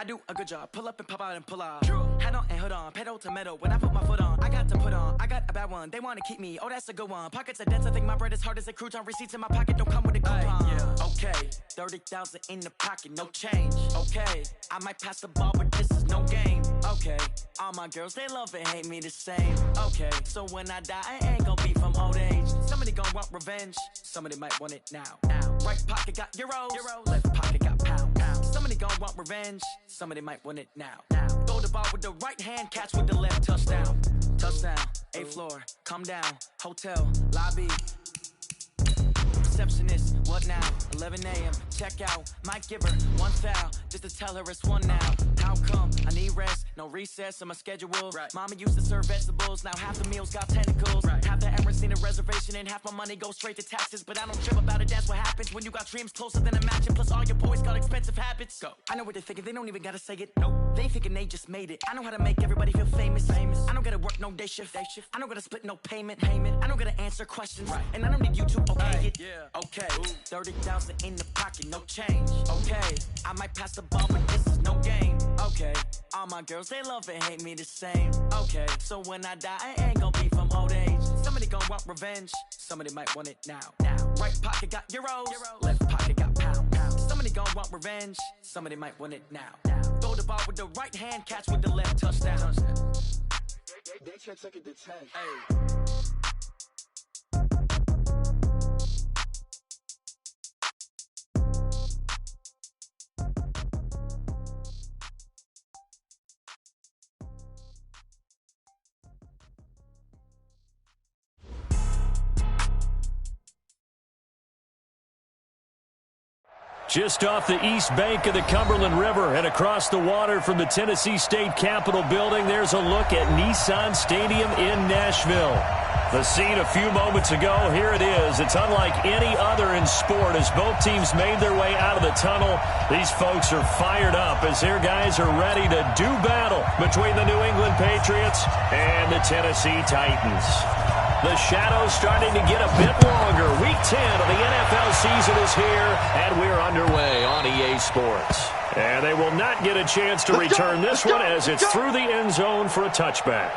I do a good job. Pull up and pop out and pull out. Head on and hood on, pedal to metal. When I put my foot on, I got to put on. I got a bad one. They want to keep me. Oh, that's a good one. Pockets are dense. I think my bread is hard as a crouton. Receipts in my pocket don't come with a coupon. Yeah. Okay, 30,000 in the pocket, no change. Okay, I might pass the ball, but this is no game. Okay, all my girls, they love and hate me the same. Okay, so when I die, I ain't gonna be from old age. Somebody gonna want revenge. Somebody might want it now. Right pocket got euros. Left pocket got pound. Somebody gonna want revenge. Somebody might want it now. Throw the ball with the right hand, catch with the left. Touchdown. Touchdown. 8th floor. Come down. Hotel. Lobby. Receptionist, what now? 11 a.m. Check out. Might give her one foul just to tell her it's one now. How come? I need rest. No recess in my schedule. Right. Mama used to serve vegetables. Now half the meals got tentacles. Right. Half the Emirates need a reservation and half my money goes straight to taxes. But I don't trip about it. That's what happens when you got dreams closer than a match. And plus all your boys got expensive habits. Go. I know what they're thinking. They don't even gotta say it. Nope. They thinking they just made it. I know how to make everybody feel famous. I don't gotta work no day shift. I don't gotta split no payment. I don't gotta answer questions. Right. And I don't need you to okay it. Yeah. Okay, 30,000 in the pocket, no change. Okay, I might pass the ball, but this is no game. Okay, all my girls, they love and hate me the same. Okay, so when I die, I ain't gonna be from old age. Somebody gonna want revenge. Somebody might want it now. Right pocket got euros. Left pocket got pound. Somebody gonna want revenge. Somebody might want it now. Throw the ball with the right hand, catch with the left. Touchdown. They can't take it to 10. Hey. Just off the east bank of the Cumberland River and across the water from the Tennessee State Capitol building, there's a look at Nissan Stadium in Nashville. The scene a few moments ago, here it is. It's unlike any other in sport as both teams made their way out of the tunnel. These folks are fired up as their guys are ready to do battle between the New England Patriots and the Tennessee Titans. The shadow's starting to get a bit longer. Week 10 of the NFL season is here, and we're underway on EA Sports. And they will not get a chance to return this one as it's through the end zone for a touchback.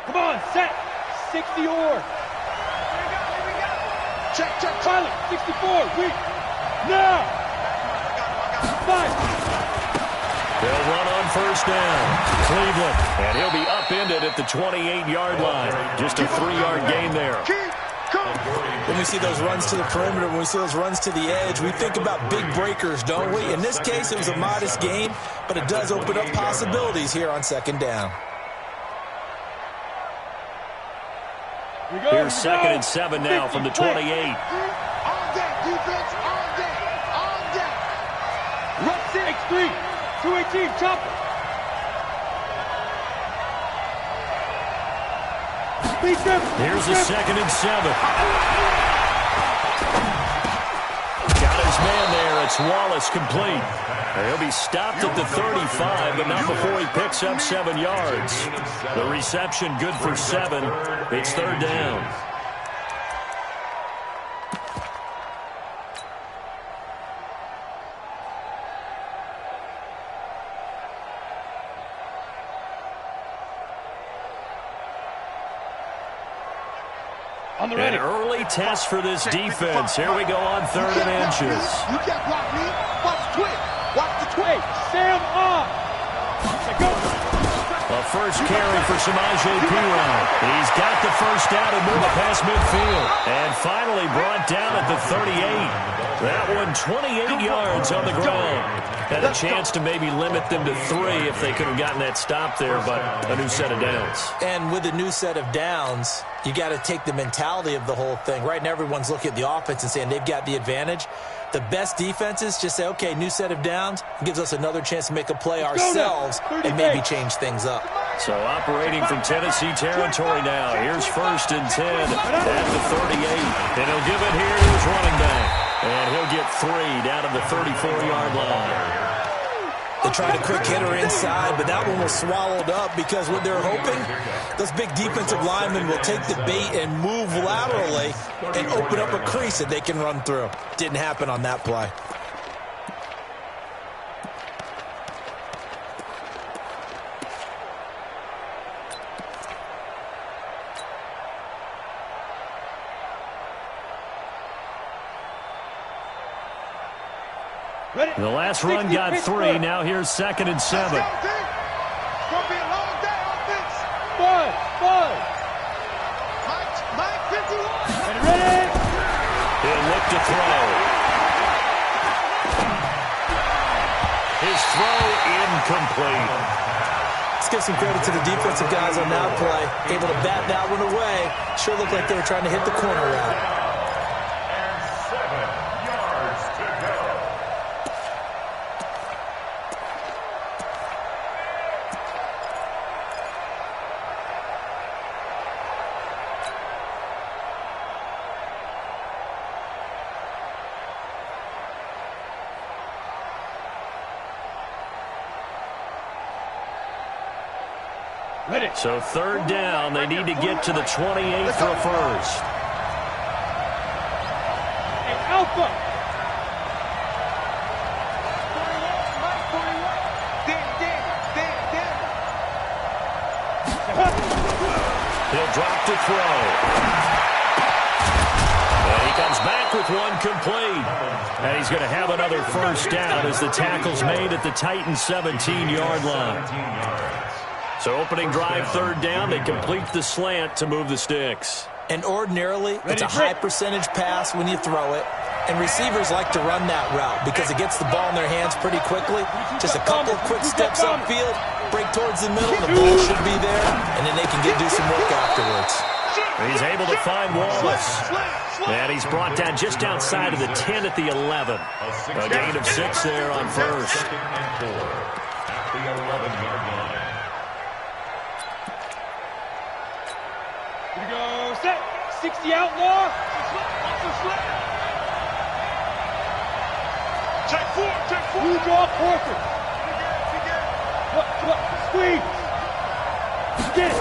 Come on, set. 60 or. Check. Pilot, 64. Wait. Now. 5. They'll run on first down. Cleveland. And he'll be upended at the 28-yard line. Just a 3-yard gain there. When we see those runs to the perimeter, when we see those runs to the edge, we think about big breakers, don't we? In this case, it was a modest gain, but it does open up possibilities here on second down. Here's 2nd and 7 now from the 28. On deck, defense, on deck, on deck. Run 6-3, 218, chopper. Here's a 2nd and 7. Got his man there. It's Wallace complete. He'll be stopped at the 35, but not before he picks up 7 yards. The reception good for 7. It's 3rd down. An early test for this defense. Here we go on 3rd and inches. You can't block me. Watch the twig. Watch the twig. Sam on. Go. A first carry for Samaje Perine. He's got the first down and move past midfield. And finally brought down at the 38. That one 28 yards on the ground. And a chance to maybe limit them to 3 if they could have gotten that stop there, but a new set of downs. And with a new set of downs, you got to take the mentality of the whole thing. Right now, everyone's looking at the offense and saying they've got the advantage. The best defenses just say, okay, new set of downs, gives us another chance to make a play ourselves and maybe change things up. So operating from Tennessee territory now. Here's 1st and 10 at the 38. And he'll give it here to his running back. And he'll get 3 down to the 34-yard line. They tried a quick hitter inside, but that one was swallowed up because what they're hoping, those big defensive linemen will take the bait and move laterally and open up a crease that they can run through. Didn't happen on that play. The last run got 3. Now here's 2nd and 7. It's going to be a long day on this. Five. Mike 51. Ready? He'll look to throw. His throw incomplete. Let's give some credit to the defensive guys on that play. Able to bat that one away. Sure looked like they were trying to hit the corner route. So 3rd down, they need to get to the 28 for a first. And Alpha. He'll drop to throw. And he comes back with one complete. And he's going to have another first down as the tackle's made at the Titans' 17-yard line. So opening drive 3rd down, they complete the slant to move the sticks. And ordinarily, it's a high percentage pass when you throw it. And receivers like to run that route because it gets the ball in their hands pretty quickly. Just a couple of quick steps upfield, break towards the middle, the ball should be there, and then they can do some work afterwards. He's able to find Wallace. And he's brought down just outside of the 10 at the 11. A gain of 6 there on first. At the 11-yard line. Here we go. Set. 60 outlaw. Check 4. Blue draw Porter. What? Squeeze. Get it.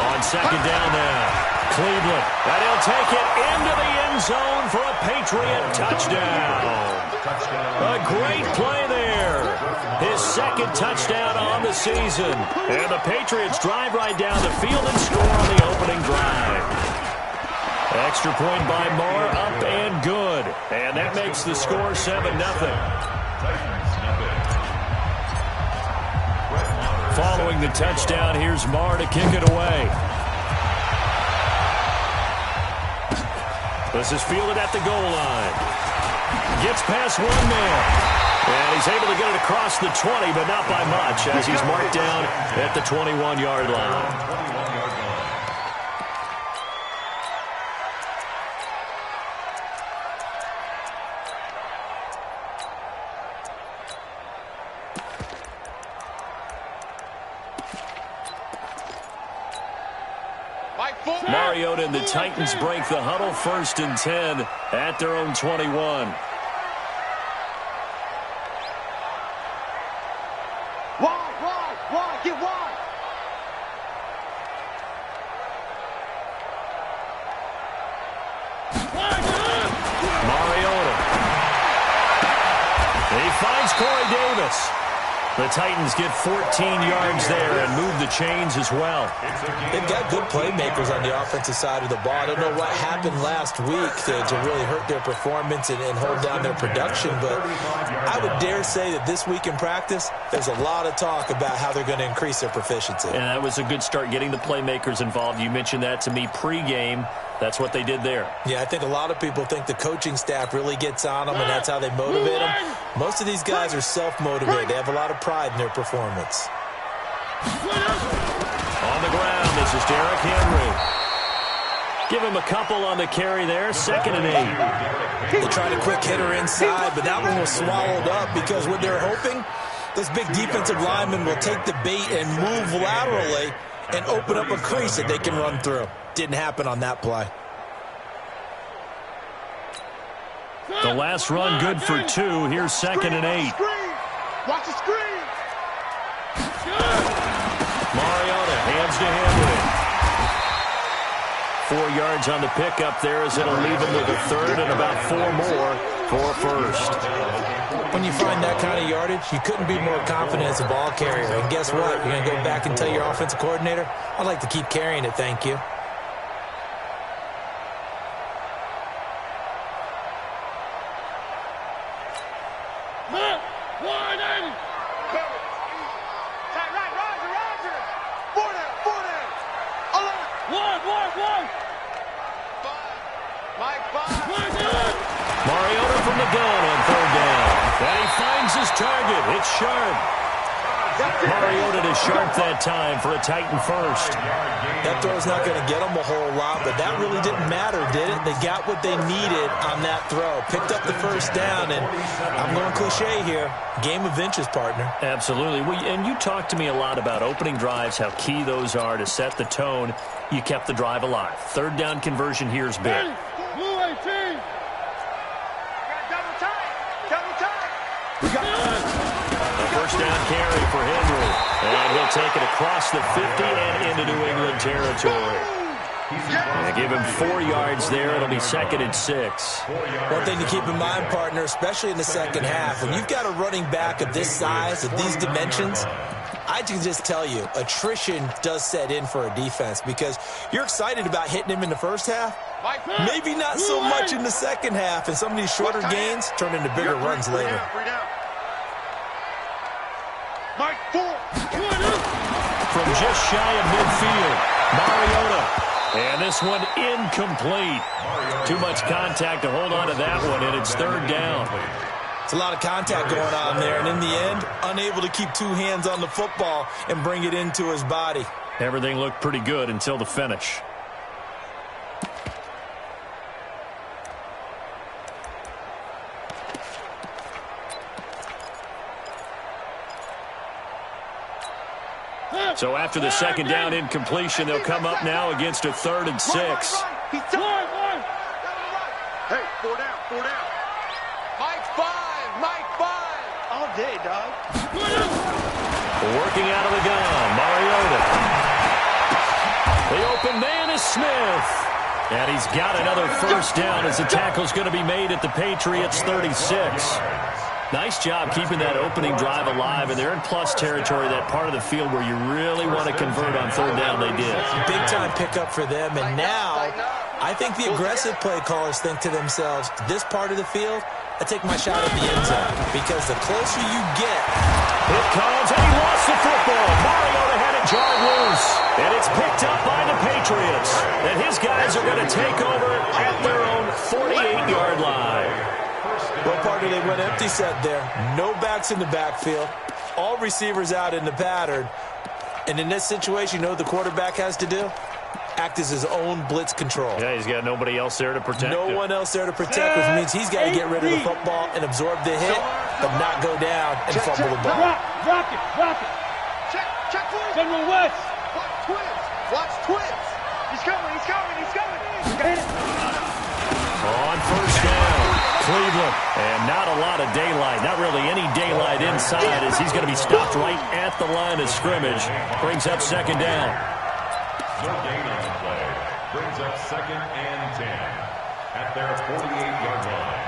On 2nd down now. Cleveland. And he'll take it into the end zone for a Patriot touchdown. A great play there. His 2nd touchdown on the season. And the Patriots drive right down the field and score on the opening drive. Extra point by Marr, up and good. And that makes the score 7-0. Following the touchdown, here's Marr to kick it away. This is fielded at the goal line. Gets past one man. And he's able to get it across the 20, but not by much, as he's marked down at the 21-yard line. Mariota and the Titans break the huddle, 1st and 10 at their own 21. Wide, get wide. Mariota. He finds Corey Davis. The Titans get 14 yards there and move the chains as well. They've got good playmakers on the offensive side of the ball. I don't know what happened last week to really hurt their performance and hold down their production, but I would dare say that this week in practice, there's a lot of talk about how they're going to increase their proficiency. And that was a good start getting the playmakers involved. You mentioned that to me pregame. That's what they did there. Yeah, I think a lot of people think the coaching staff really gets on them, and that's how they motivate them. Most of these guys are self-motivated. They have a lot of pride in their performance. On the ground, this is Derrick Henry. Give him a couple on the carry there, 2nd and 8. They tried a quick hitter inside, but that one was swallowed up because what they're hoping, those big defensive linemen will take the bait and move laterally and open up a crease that they can run through. Didn't happen on that play. The last run good for 2. Here's 2nd and 8. Watch the screen. Mariota hands to Henry. 4 yards on the pickup there as it'll leave him with a 3rd and about 4 more for a 1st. When you find that kind of yardage, you couldn't be more confident as a ball carrier. And guess what? You're going to go back and tell your offensive coordinator, I'd like to keep carrying it, thank you. Mariota from the gun on 3rd down. And he finds his target. It's Sharp. Mariota to Sharp that time for a Titan 1st. That throw's not going to get them a whole lot, but that really didn't matter, did it? They got what they needed on that throw. Picked up the 1st down, and I'm going cliche here. Game of inches, partner. Absolutely. Well, and you talked to me a lot about opening drives, how key those are to set the tone. You kept the drive alive. 3rd down conversion here is big. First down carry for Henry. And he'll take it across the 50 and into New England territory. And give him 4 yards there. It'll be 2nd and 6. One thing to keep in mind, partner, especially in the second half, when you've got a running back of this size, of these dimensions, I can just tell you, attrition does set in for a defense because you're excited about hitting him in the first half. Maybe not so much in the second half, and some of these shorter gains turn into bigger runs later. Mike, 4. From just shy of midfield, Mariota. And this one incomplete. Too much contact to hold on to that one, and it's 3rd down. It's a lot of contact going on there, and in the end, unable to keep 2 hands on the football and bring it into his body. Everything looked pretty good until the finish. So after the 2nd down incompletion, they'll come up now against a 3rd and 6. Hey, 4 down, 4 down. Mike 5. All day, dog. Working out of the gun, Mariota. The open man is Smith. And he's got another 1st down as the tackle's going to be made at the Patriots 36. Nice job keeping that opening drive alive, and they're in plus territory, that part of the field where you really want to convert on 3rd down. They did. Big-time pickup for them, and now I think the aggressive play callers think to themselves, this part of the field, I take my shot at the end zone, because the closer you get. It comes, and he lost the football. Mariota had it jarred loose, and it's picked up by the Patriots. And his guys are going to take over at their own 48-yard line. Well, partner, they went empty set there. No backs in the backfield. All receivers out in the pattern. And in this situation, you know what the quarterback has to do? Act as his own blitz control. Yeah, he's got nobody else there to protect him. No one else there to protect, which means he's got to get rid of the football and absorb the hit, but not go down and fumble the ball. Rock it. Check twins. General West. Watch twins. He's coming. On 1st down, Cleveland. And not a lot of daylight. Not really any daylight inside as he's going to be stopped right at the line of scrimmage. Brings up 2nd down. No gain on the play. Brings up 2nd and 10 at their 48-yard line.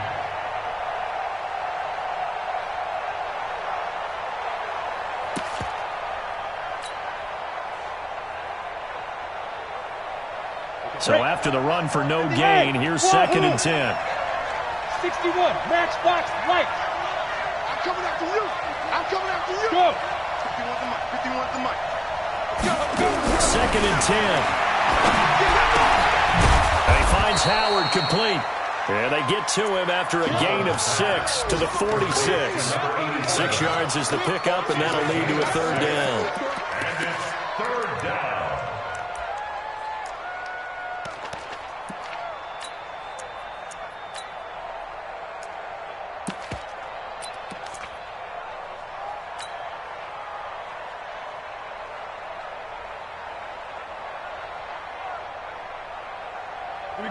So after the run for no gain, here's 2nd and 10. 61, matchbox, light. I'm coming after you. Go. 51 the mic. Go. 2nd and 10. And he finds Howard complete. And they get to him after a gain of 6 to the 46. 6 yards is the pickup, and that'll lead to a third down. And it's third down.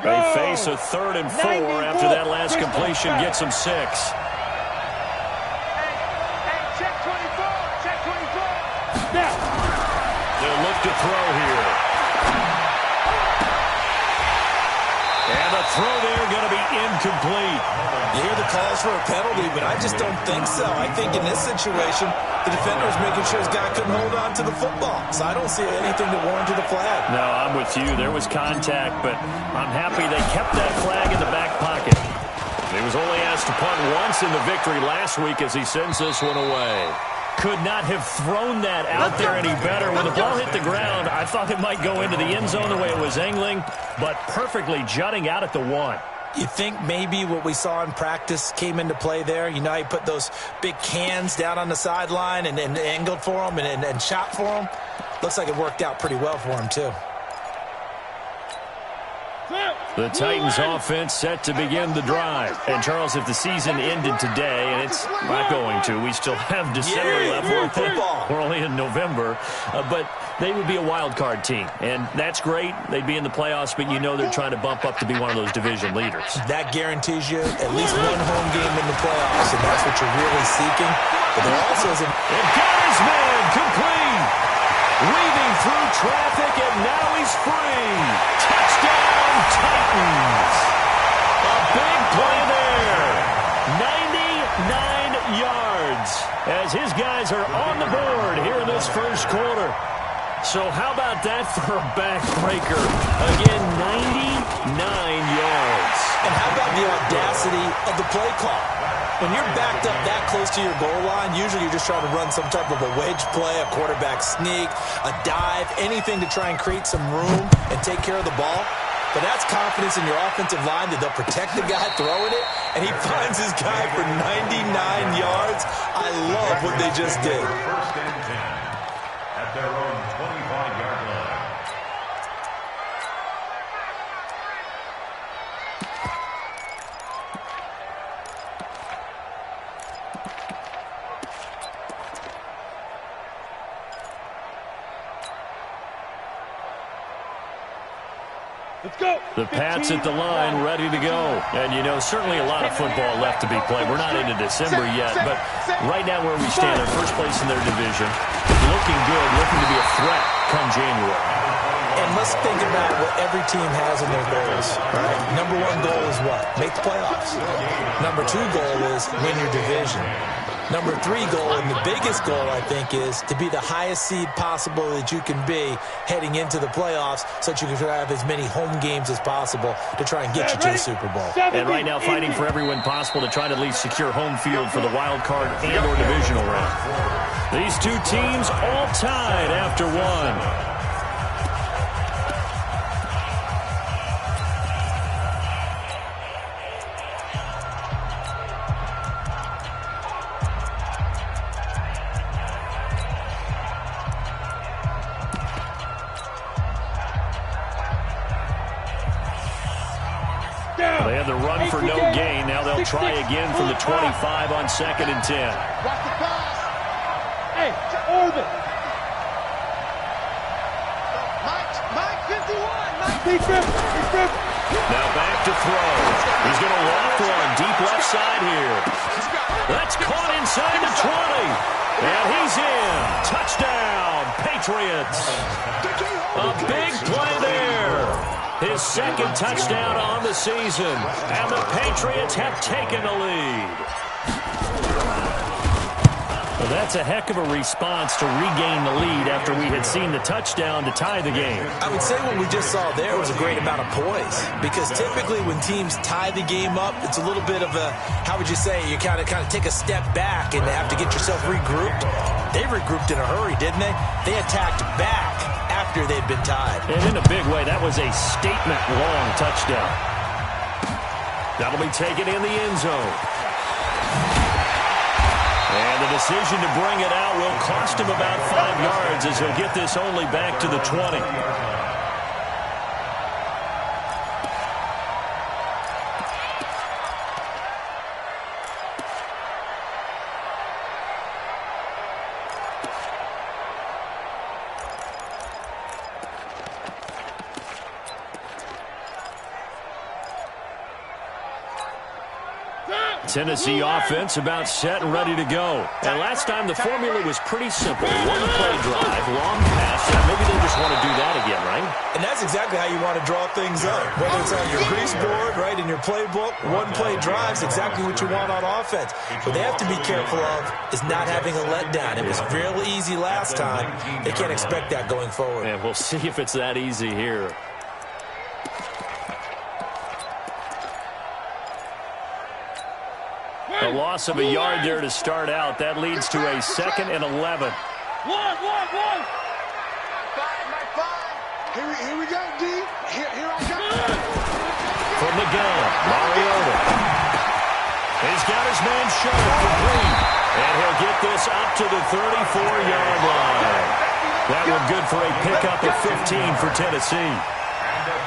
They face a 3rd and 4 after that last completion gets them 6. Hey, check 24. Check 24. Now. They'll look to throw here. And the throw there going to be incomplete. You hear the calls for a penalty, but I just don't think so. I think in this situation, the defender is making sure his guy couldn't hold on to the football. So I don't see anything that warranted a flag. No, I'm with you. There was contact, but I'm happy they kept that flag in the back pocket. He was only asked to punt once in the victory last week as he sends this one away. Could not have thrown that out there any better. When the ball hit the ground, I thought it might go into the end zone the way it was angling, but perfectly jutting out at the 1. You think maybe what we saw in practice came into play there? You know, he put those big cans down on the sideline and angled for him and shot for him. Looks like it worked out pretty well for him, too. The Titans offense set to begin the drive. And, Charles, if the season ended today, and it's not going to, we still have December left. We're only in November. But they would be a wild card team. And that's great. They'd be in the playoffs, but you know they're trying to bump up to be one of those division leaders. That guarantees you at least one home game in the playoffs, and that's what you're really seeking. But there also is And Gary's man complete. Weaving through traffic, and now he's free. Touchdown, Titans. A big play there. 99 yards as his guys are on the board here in this first quarter. So how about that for a backbreaker? Again, 99 yards. And how about the audacity of the play call? When you're backed up that close to your goal line, usually you're just trying to run some type of a wedge play, a quarterback sneak, a dive, anything to try and create some room and take care of the ball. But that's confidence in your offensive line that they'll protect the guy throwing it, and he finds his guy for 99 yards. I love what they just did. First and 10 at their own 25-yard line. Let's go. The Pats at the line, ready to go. And, you know, certainly a lot of football left to be played. We're not into December yet, but right now where we stand, they're first place in their division. Looking good, looking to be a threat come January. And let's think about what every team has in their goals, right? Number 1 goal is what? Make the playoffs. Number 2 goal is win your division. Number 3 goal, and the biggest goal, I think, is to be the highest seed possible that you can be heading into the playoffs so that you can have as many home games as possible to try and get you to the Super Bowl. And right now fighting for every win possible to try to at least secure home field for the wild card and or divisional round. These two teams all tied after 1. They had the run for no gain. Now they'll try again from the 25 on 2nd and 10. Watch the pass. Hey, Orban. Mike 51. Big Rip. Now back to throw. He's going to loft one deep left side here. That's caught inside the 20. And he's in. Touchdown, Patriots. A big play there. His second touchdown on the season. And the Patriots have taken the lead. Well, that's a heck of a response to regain the lead after we had seen the touchdown to tie the game. I would say what we just saw there was a great amount of poise, because typically when teams tie the game up, it's a little bit of a, how would you say, you kind of take a step back and have to get yourself regrouped. They regrouped in a hurry, didn't they? They attacked back after they'd been tied. And in a big way, that was a statement-long touchdown. That'll be taken in the end zone. And the decision to bring it out will cost him about 5 yards as he'll get this only back to the 20. Tennessee offense about set and ready to go. And last time the formula was pretty simple. One play drive, long pass. Maybe they just want to do that again, right? And that's exactly how you want to draw things up. Whether it's on your grease board, right, in your playbook, one play drives exactly what you want on offense. What they have to be careful of is not having a letdown. It was real easy last time. They can't expect that going forward. And we'll see if it's that easy here. A loss of a yard there to start out. That leads to a 2nd and 11. One. Here we go, D. Here I go. From the gun, Mariota. He's got his man sharp for 3. And he'll get this up to the 34-yard line. That one good for a pickup of 15 for Tennessee.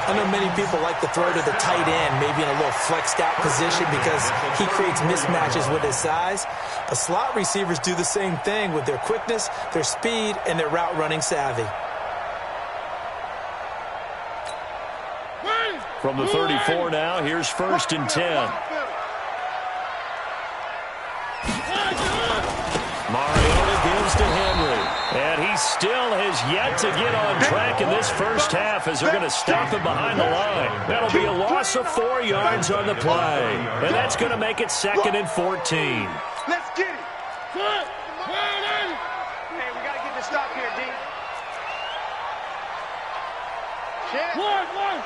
I know many people like to throw to the tight end, maybe in a little flexed out position because he creates mismatches with his size. But slot receivers do the same thing with their quickness, their speed, and their route running savvy. From the 34 now, here's 1st and 10. Mariota gives to Henry. And he still has yet to get on track in this first half as they're going to stop him behind the line. That'll be a loss of 4 yards on the play. And that's going to make it 2nd and 14. Let's get it. Hey, we got to get this stop here, D. One.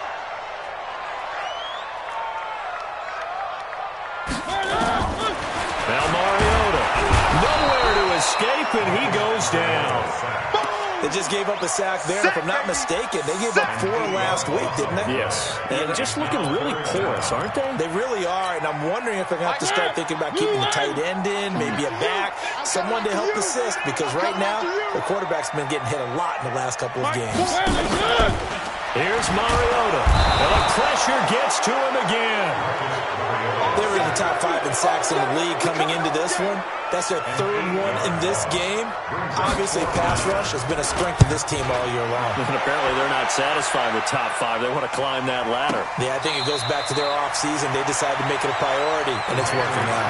Now Mariota, nowhere to escape, and he goes down. They just gave up a sack there, and if I'm not mistaken, they gave up 4 last week, didn't they? Yes, and just looking really porous, aren't they? They really are, and I'm wondering if they're going to have to start thinking about keeping the tight end in, maybe a back, someone to help assist, because right now, the quarterback's been getting hit a lot in the last couple of games. Here's Mariota, and the pressure gets to him again. They were in the top 5 in sacks in the league coming into this one. That's their 3rd one in this game. Obviously, pass rush has been a strength of this team all year long. And apparently they're not satisfied with top 5. They want to climb that ladder. Yeah, I think it goes back to their offseason. They decided to make it a priority, and it's working out.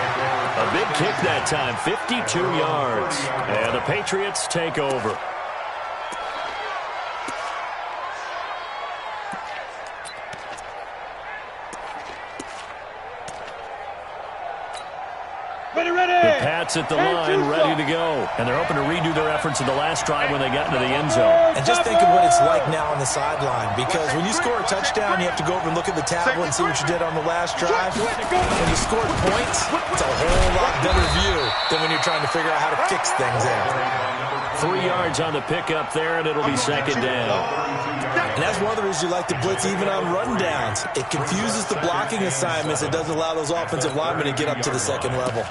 A big kick that time, 52 yards. And the Patriots take over. The Pats at the line, ready to go. And they're hoping to redo their efforts in the last drive when they got into the end zone. And just think of what it's like now on the sideline, because when you score a touchdown, you have to go over and look at the tablet and see what you did on the last drive. When you scored points, it's a whole lot better view than when you're trying to figure out how to fix things out. 3 yards on the pickup there, and it'll be 2nd down. And that's one of the reasons you like to blitz even on rundowns. It confuses the blocking assignments. It doesn't allow those offensive linemen to get up to the 2nd level.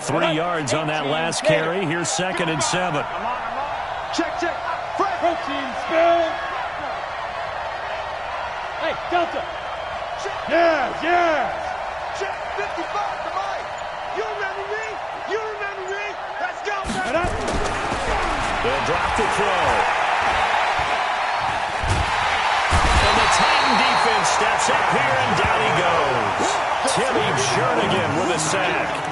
Three yards on that last carry. Here's 2nd and 7. Check. Protein spill. Hey, Delta. Yeah. Check 55 to Mike. You remember me? Let's go. They'll drop the throw. And the Titan defense steps up here, and down he goes. Timmy Jernigan with a sack.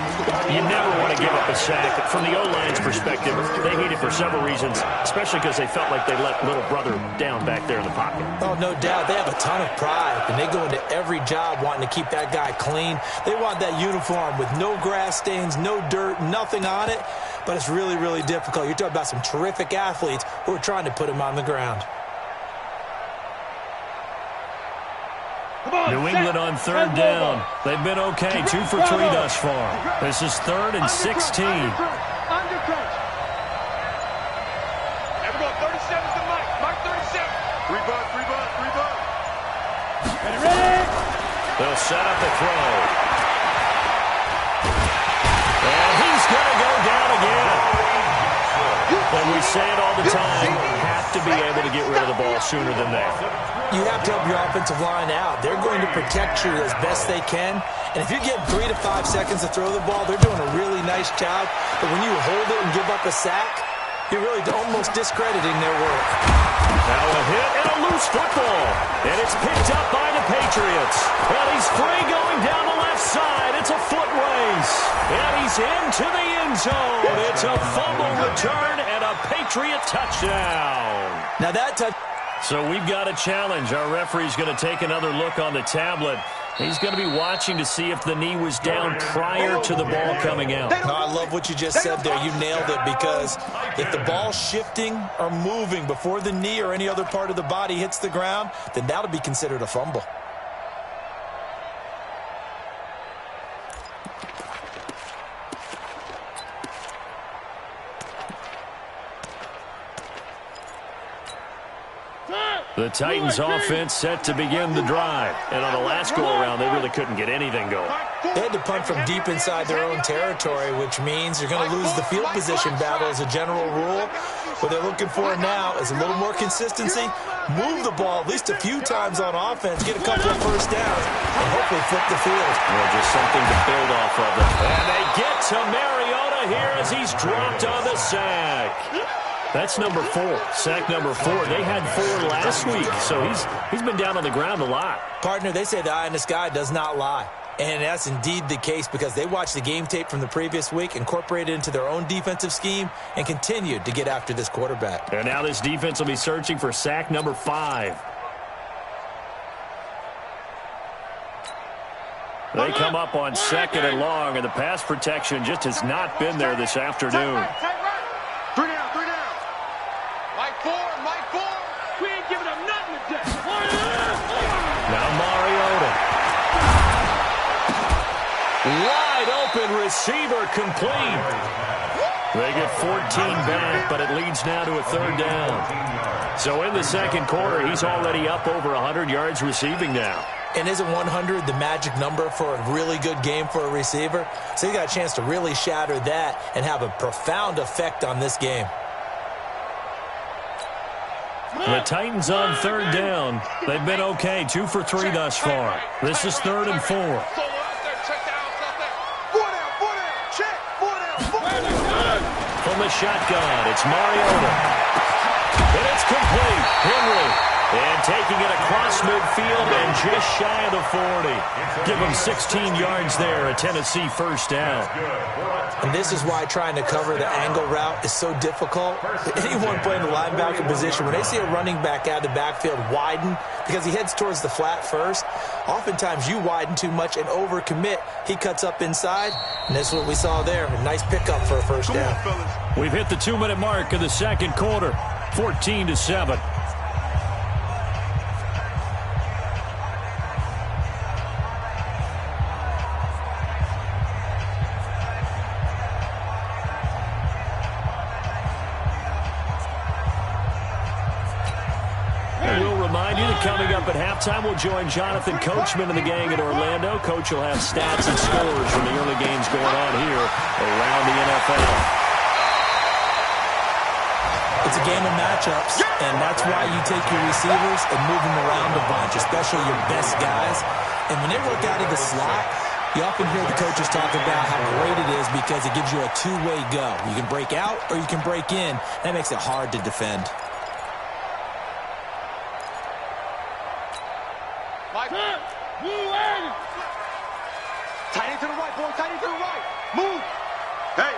You never want to give up a sack. From the O-line's perspective, they hate it for several reasons, especially because they felt like they let little brother down back there in the pocket. Oh, no doubt. They have a ton of pride, and they go into every job wanting to keep that guy clean. They want that uniform with no grass stains, no dirt, nothing on it, but it's really, really difficult. You're talking about some terrific athletes who are trying to put him on the ground. New England on 3rd down. They've been okay, 2 for 3 thus far. This is 3rd and 16. Undercoach. Everyone, 37's the mark. They'll set up the throw. And he's going to go down again. And we say it all the time, have to be able to get rid of the ball sooner than that. You have to help your offensive line out. They're going to protect you as best they can. And if you get 3 to 5 seconds to throw the ball, they're doing a really nice job. But when you hold it and give up a sack, you're really almost discrediting their work. Now a hit and a loose football. And it's picked up by the Patriots. And he's free going down the left side. It's a foot race. And he's into the end zone. It's a fumble return and a Patriot touchdown. Now that touch. So we've got a challenge. Our referee's going to take another look on the tablet. He's going to be watching to see if the knee was down prior to the ball coming out. No, I love what you just said there. You nailed it, because if the ball's shifting or moving before the knee or any other part of the body hits the ground, then that'll be considered a fumble. The Titans offense set to begin the drive. And on the last go-around, they really couldn't get anything going. They had to punt from deep inside their own territory, which means you're going to lose the field position battle as a general rule. What they're looking for now is a little more consistency, move the ball at least a few times on offense, get a couple of first downs, and hopefully flip the field. Well, just something to build off of it. And they get to Mariota here as he's dropped on the sack. That's number 4, sack number 4. They had 4 last week, so he's been down on the ground a lot. Partner, they say the eye in the sky does not lie. And that's indeed the case, because they watched the game tape from the previous week, incorporated it into their own defensive scheme, and continued to get after this quarterback. And now this defense will be searching for sack number 5. They come up on 2nd and long, and the pass protection just has not been there this afternoon. 3 down. Mike 4. We ain't giving up nothing today. Now Mariota. Wide open receiver complete. They get 14 back, but it leads now to a 3rd down. So in the second quarter, he's already up over 100 yards receiving now. And isn't 100 the magic number for a really good game for a receiver? So you got a chance to really shatter that and have a profound effect on this game. The Titans on 3rd down. They've been okay, 2 for 3 thus far. This is 3rd and 4. From the shotgun, it's Mariota. And it's complete. Henry. And taking it across midfield and just shy of the 40. Give him 16 yards there, a Tennessee first down. And this is why trying to cover the angle route is so difficult. Anyone playing the linebacker position, when they see a running back out of the backfield widen, because he heads towards the flat first, oftentimes you widen too much and overcommit. He cuts up inside, and that's what we saw there. A nice pickup for a first down. We've hit the 2-minute mark of the second quarter, 14-7. Coming up at halftime, we'll join Jonathan Coachman and the gang in Orlando. Coach will have stats and scores from the early games going on here around the NFL. It's a game of matchups, and that's why you take your receivers and move them around a bunch, especially your best guys. And when they work out of the slot, you often hear the coaches talk about how great it is because it gives you a two-way go. You can break out or you can break in. That makes it hard to defend. Tight end to the right, boy. Tight end to the right. Move. Hey.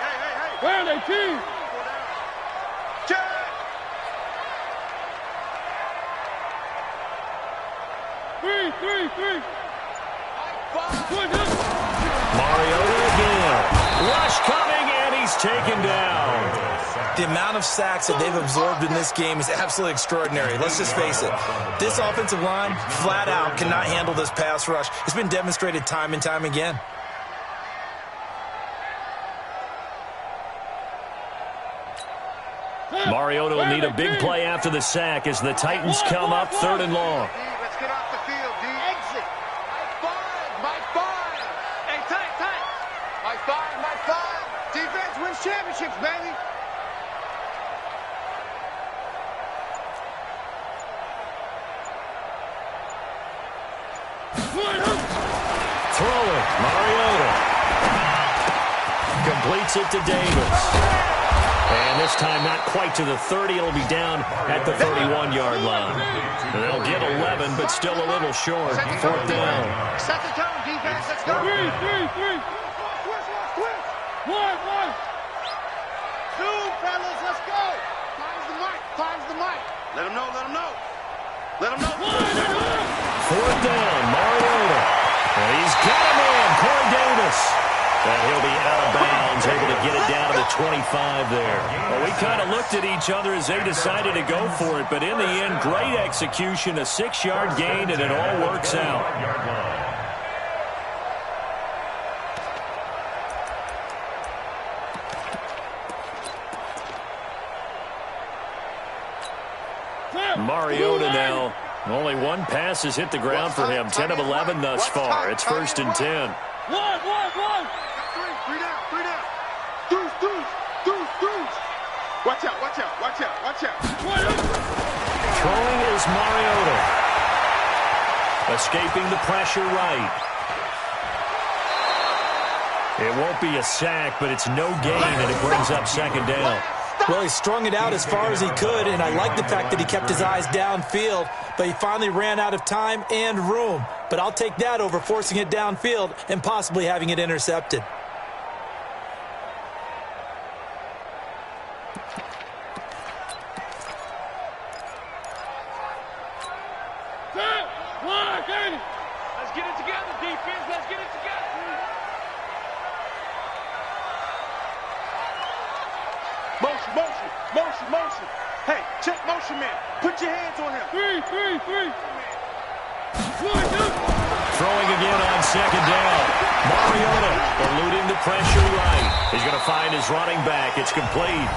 Where are they, team? Check. Three. Mariota again. Rush coming, and he's taken down. The amount of sacks that they've absorbed in this game is absolutely extraordinary. Let's just face it. This offensive line, flat out, cannot handle this pass rush. It's been demonstrated time and time again. Mariota will need a big play after the sack as the Titans come up 3rd and long. Let's get off the field, D. Exit. Mike 5. Defense wins championships, baby. Throwing, Mariota. Completes it to Davis. And this time not quite to the 30. It'll be down at the 31-yard line. They'll get 11, but still a little short. Fourth down. Set the tone, defense. Let's go. 3. One. Two, fellas. Let's go. Finds the mic. Let him know. Fourth down, Mariota. And he's got him in, Corey Davis. And he'll be out of bounds, able to get it down to the 25 there. Well, we kind of looked at each other as they decided to go for it, but in the end, great execution, a 6-yard gain, and it all works out. Mariota now. Only one pass has hit the ground for him. 10 of 11 thus far. It's 1st and 10. One. Three down. Deuce. Watch out. Throwing is Mariota. Escaping the pressure right. It won't be a sack, but it's no gain, and it brings up 2nd down. Well, he strung it out as far as he could, and I like the fact that he kept his eyes downfield, but he finally ran out of time and room. But I'll take that over forcing it downfield and possibly having it intercepted. Let's get it together, defense. Let's get it together. Motion. Hey, check motion man. Put your hands on him. Three. Throwing again on 2nd down. Mariota eluding the pressure right. He's going to find his running back. It's complete.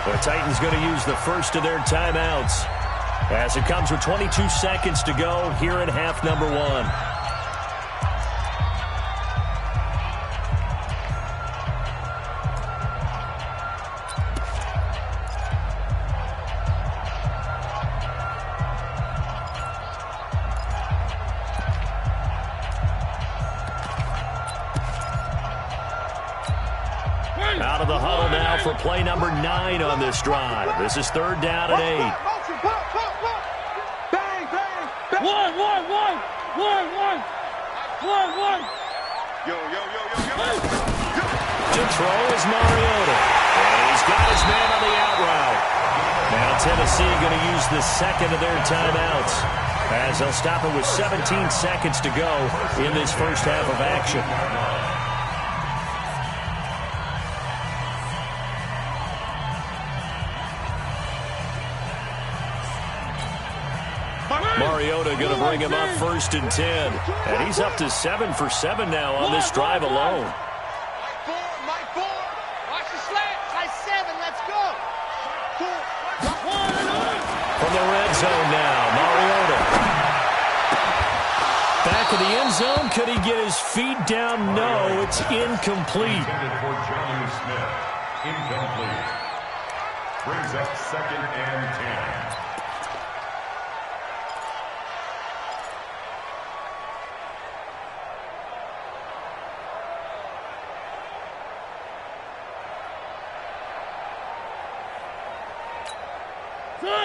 The Titans going to use the first of their timeouts as it comes with 22 seconds to go here in half number 1. Out of the huddle now for play number 9 on this drive. This is 3rd down and 8. Bang. One. Yo. To throw is Mariota. And he's got his man on the out route. Now Tennessee going to use the 2nd of their timeouts as they'll stop it with 17 seconds to go in this first half of action. Mariota going to bring him up 1st and 10. And he's up to 7 for 7 now on this drive alone. Mike 4. Watch the slant. High 7. Let's go. From the red zone now, Mariota. Back of the end zone. Could he get his feet down? No, it's incomplete. For Johnny Smith. Incomplete. Brings up 2nd and 10.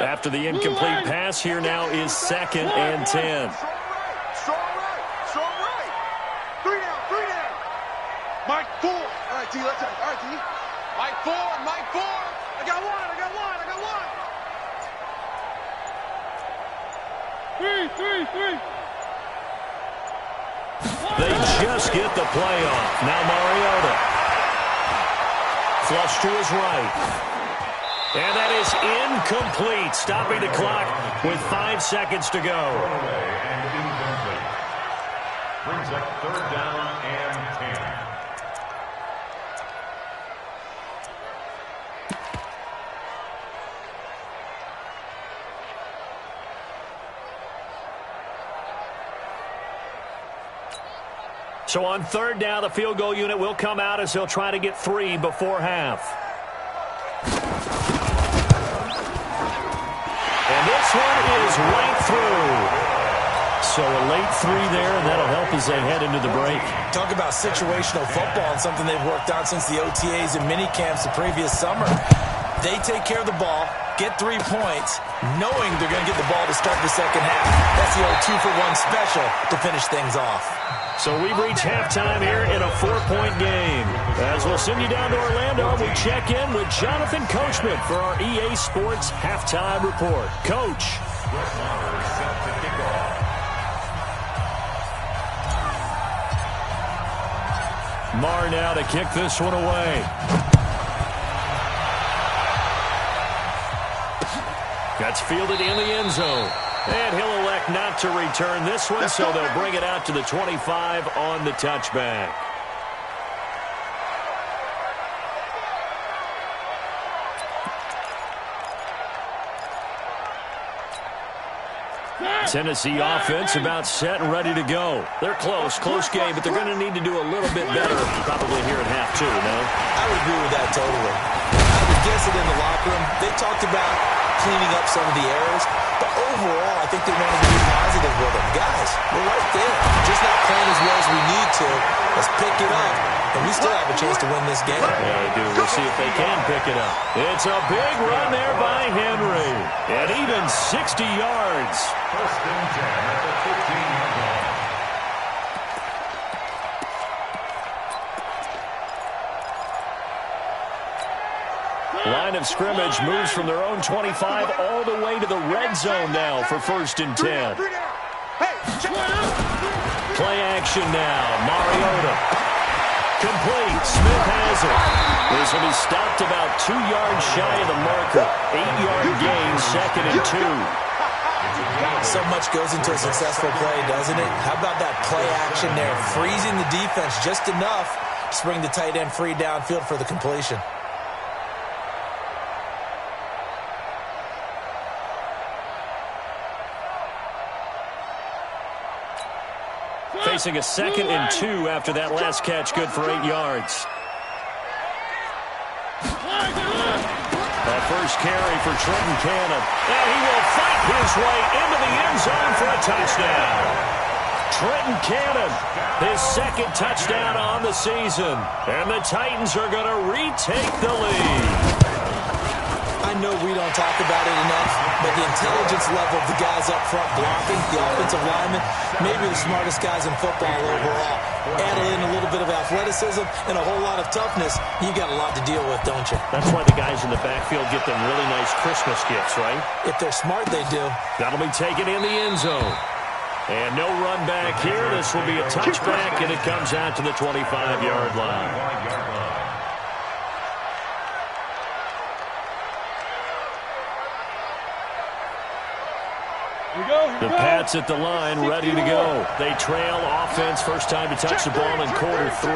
After the incomplete pass, here now is 2nd and 10. Strong right. 3 down. Mike 4. All right, T, let's go. All right, T. Mike 4. I got one. Three. They just get the play off. Now Mariota. Flush to his right. And that is incomplete, stopping the clock with 5 seconds to go. And incomplete. Brings up 3rd down and 10. So on third down, the field goal unit will come out as they'll try to get 3 before half. And this one is right through. So a late 3 there, and that'll help as they head into the break. Talk about situational football and something they've worked on since the OTAs and mini camps the previous summer. They take care of the ball, get 3 points, knowing they're going to get the ball to start the second half. That's the old 2-for-1 special to finish things off. So we've reached halftime here in a 4-point game. As we'll send you down to Orlando, we check in with Jonathan Coachman for our EA Sports Halftime Report. Coach. Set to kick off. Marr now to kick this one away. That's fielded in the end zone. And he'll elect not to return this one, so they'll bring it out to the 25 on the touchback. Tennessee offense about set and ready to go. They're close game, but they're going to need to do a little bit better probably here in half 2, no? I would agree with that totally. I would guess it in the locker room. They talked about cleaning up some of the errors, but overall, I think they wanted to be positive with them. Guys, we're right there. Just not playing as well as we need to. Let's pick it up, and we still have a chance to win this game. Yeah, they do. We'll see if they can pick it up. It's a big run there by Henry, and even 60 yards. First and 10 at the 15-yard line. Line of scrimmage moves from their own 25 all the way to the red zone now for first and 10. Play action now. Mariota. Complete. Smith has it. This will be stopped about 2 yards shy of the marker. 8-yard gain, second and 2. So much goes into a successful play, doesn't it? How about that play action there? Freezing the defense just enough to bring the tight end free downfield for the completion. Facing a second and 2 after that last catch, good for 8 yards. First carry for Trenton Cannon. And he will fight his way into the end zone for a touchdown. Trenton Cannon, his second touchdown on the season. And the Titans are going to retake the lead. I know we don't talk about it enough, but the intelligence level of the guys up front blocking, the offensive linemen, maybe the smartest guys in football overall. Add in a little bit of athleticism and a whole lot of toughness, you got a lot to deal with, don't you? That's why the guys in the backfield get them really nice Christmas gifts, right? If they're smart, they do. That'll be taken in the end zone. And no run back here. This will be a touchback, and it comes out to the 25-yard line. The Pats at the line, ready to go. They trail offense, first time to touch the ball in quarter 3,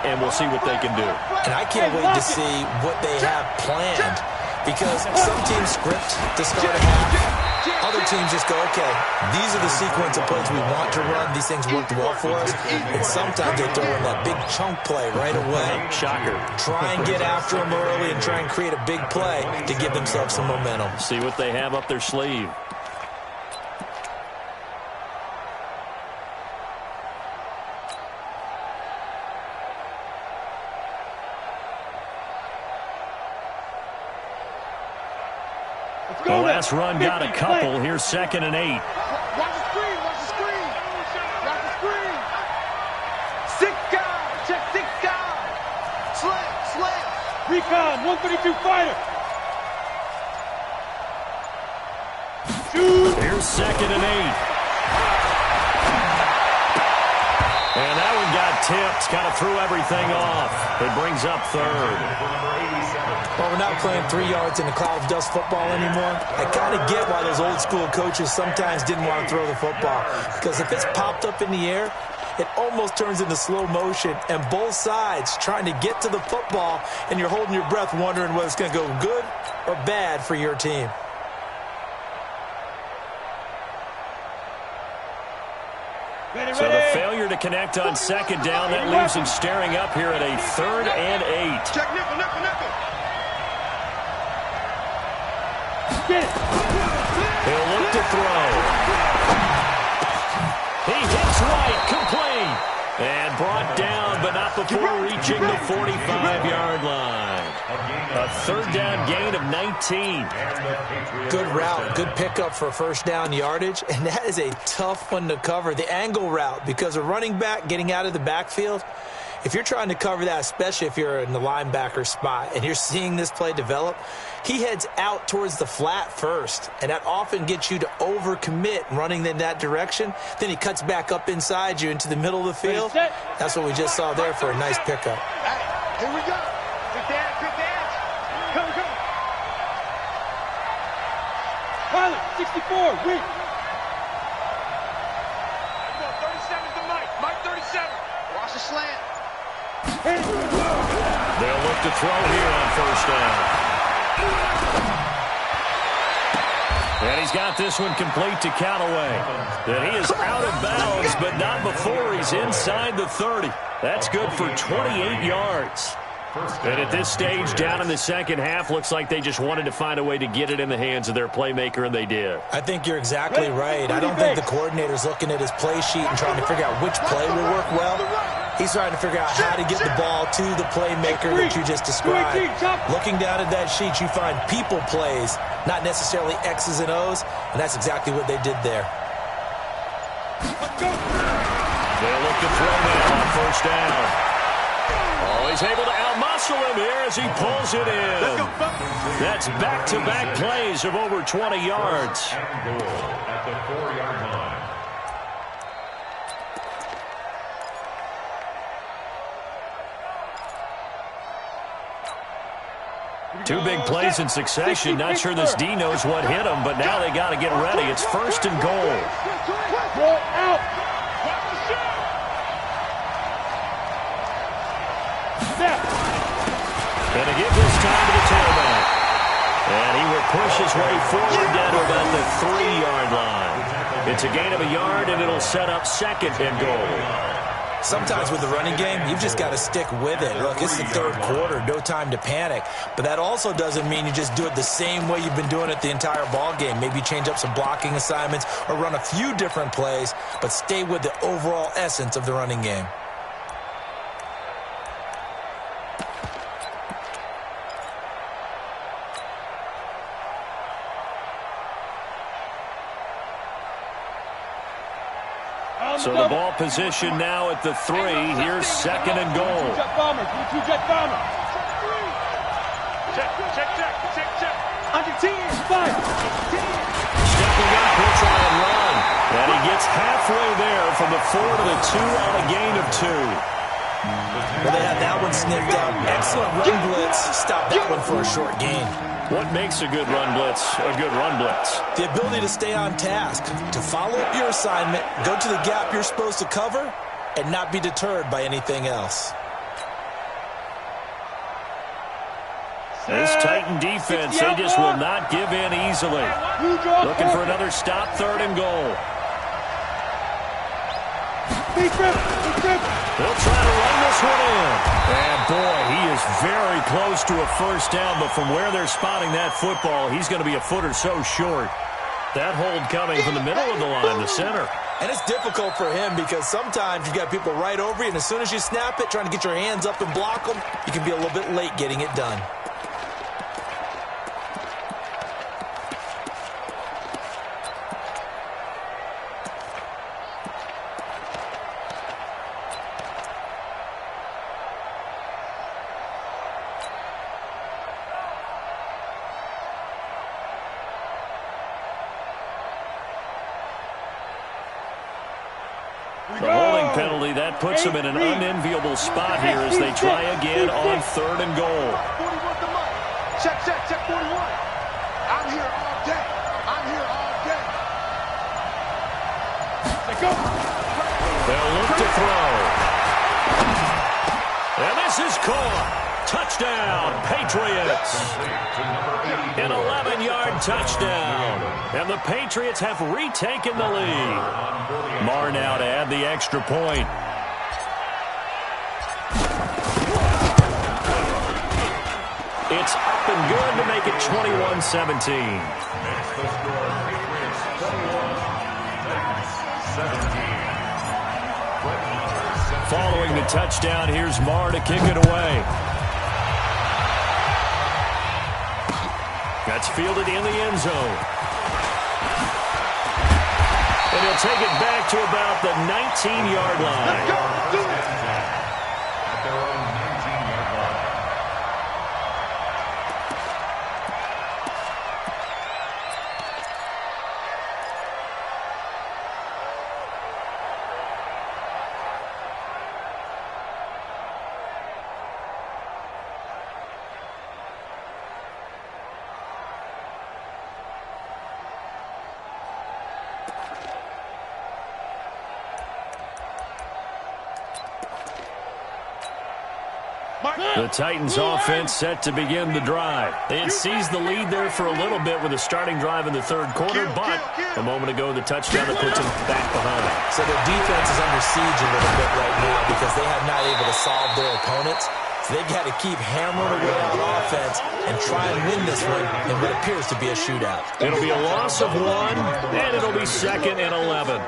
and we'll see what they can do. And I can't wait to see what they have planned, because some teams script to start a half. Other teams just go, okay, these are the sequence of plays we want to run. These things worked well for us. And sometimes they throw in that big chunk play right away. Shocker. Try and get after them early and try and create a big play to give themselves some momentum. See what they have up their sleeve. The last run got a couple. Here's second and 8. Watch the screen, watch the screen. Watch the screen. 6 guys, check 6 guys. Slant. Recon, 132 fighter. Shoot. Here's second and 8. And that one got tipped, kind of threw everything off. It brings up third. Well, we're not playing 3 yards in a cloud of dust football anymore. I kind of get why those old school coaches sometimes didn't want to throw the football. Because if it's popped up in the air, it almost turns into slow motion. And both sides trying to get to the football, and you're holding your breath wondering whether it's going to go good or bad for your team. Ready. So the failure to connect on second down, that leaves him staring up here at a 3rd and 8. Check nickel, nickel, nickel. Get it. He'll look to throw. He hits right, complete. And brought down, but not before reaching the 45-yard line. A 3rd down gain of 19. Good route, good pickup for first down yardage, and that is a tough one to cover. The angle route, because a running back getting out of the backfield, if you're trying to cover that, especially if you're in the linebacker spot and you're seeing this play develop, he heads out towards the flat first, and that often gets you to overcommit running in that direction. Then he cuts back up inside you into the middle of the field. That's what we just saw there for a nice pickup. Hey, here we go. Quick dance, quick dance. Come, come. Pilot, 64, weak. 37's the Mike. Mike 37. Watch the slant. They'll look to throw here on first down. And he's got this one complete to Callaway. And he is out of bounds, but not before he's inside the 30. That's good for 28 yards. And at this stage, down in the second half, looks like they just wanted to find a way to get it in the hands of their playmaker, and they did. I think you're exactly right. I don't think the coordinator's looking at his play sheet and trying to figure out which play will work well. He's trying to figure out how to get the ball to the playmaker that you just described. Looking down at that sheet, you find people plays, not necessarily X's and O's, and that's exactly what they did there. They'll look to throw now on first down. Oh, he's able to outmuscle him here as he pulls it in. That's back-to-back plays of over 20 yards. And goal at the 4-yard line. Two big plays in succession. Not sure this D knows what hit him, but now they got to get ready. It's 1st and goal. Roll out. And to give this time to the tailback. And he will push his way forward down to about the 3-yard line. It's a gain of a yard, and it'll set up 2nd and goal. Sometimes with the running game, you've just got to stick with it. Look, it's the 3rd quarter, no time to panic. But that also doesn't mean you just do it the same way you've been doing it the entire ball game. Maybe change up some blocking assignments or run a few different plays, but stay with the overall essence of the running game. So the ball position now at the 3. Here's 2nd and goal. Jet bomber. Jet bomber. Check. Under 10. Fire. Stepping up, he'll try and run. And he gets halfway there from the 4 to the 2 on a gain of 2. Well, they had that one sniffed out. Excellent run blitz. Stop that one for a short gain. What makes a good run blitz a good run blitz? The ability to stay on task, to follow up your assignment, go to the gap you're supposed to cover, and not be deterred by anything else. This Titan defense, they just will not give in easily. Looking for another stop, 3rd and goal. They'll try to run this one in. And boy, he is very close to a first down, but from where they're spotting that football, he's going to be a foot or so short. That hold coming from the middle of the line, the center. And it's difficult for him because sometimes you've got people right over you, and as soon as you snap it, trying to get your hands up and block them, you can be a little bit late getting it done. The holding penalty, that puts them in an unenviable spot here as they try again on 3rd and goal. 41 to Mike. Check, 41. I'm here all day. Let's go. They'll look to throw. And this is caught. Touchdown, Patriots. An 11-yard touchdown. And the Patriots have retaken the lead. Marr now to add the extra point. It's up and good to make it 21-17. Makes the score Patriots 21, Titans 17. Following the touchdown, here's Marr to kick it away. That's fielded in the end zone. And he'll take it back to about the 19-yard line. Let's go. Do it. At their own 19-yard line. The Titans offense set to begin the drive. They had seized the lead there for a little bit with a starting drive in the third quarter, but a moment ago the touchdown that puts them back behind. So their defense is under siege a little bit right now because they have not able to solve their opponents. So they've got to keep hammering away on offense and try and win this one in what appears to be a shootout. It'll be a loss of 1, and it'll be 2nd and 11.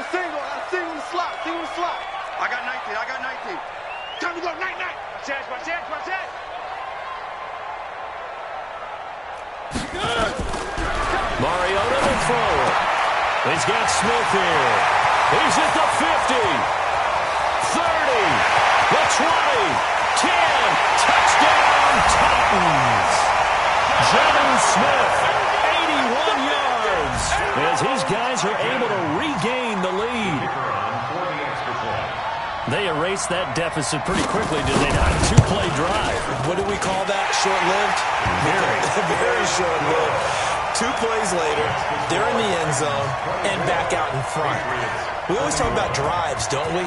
Single. I single the slot. I got 19. Time to go. Night. Watch that. Mariota will throw it. He's got Smith here. He's at the 50. 30. The 20. 10. Touchdown, Titans. Jaden Smith, 81 yards. As these guys are able to regain the lead. They erased that deficit pretty quickly, did they not? 2-play drive. What do we call that? Short-lived? Very short-lived. 2 plays later, they're in the end zone and back out in front. We always talk about drives, don't we?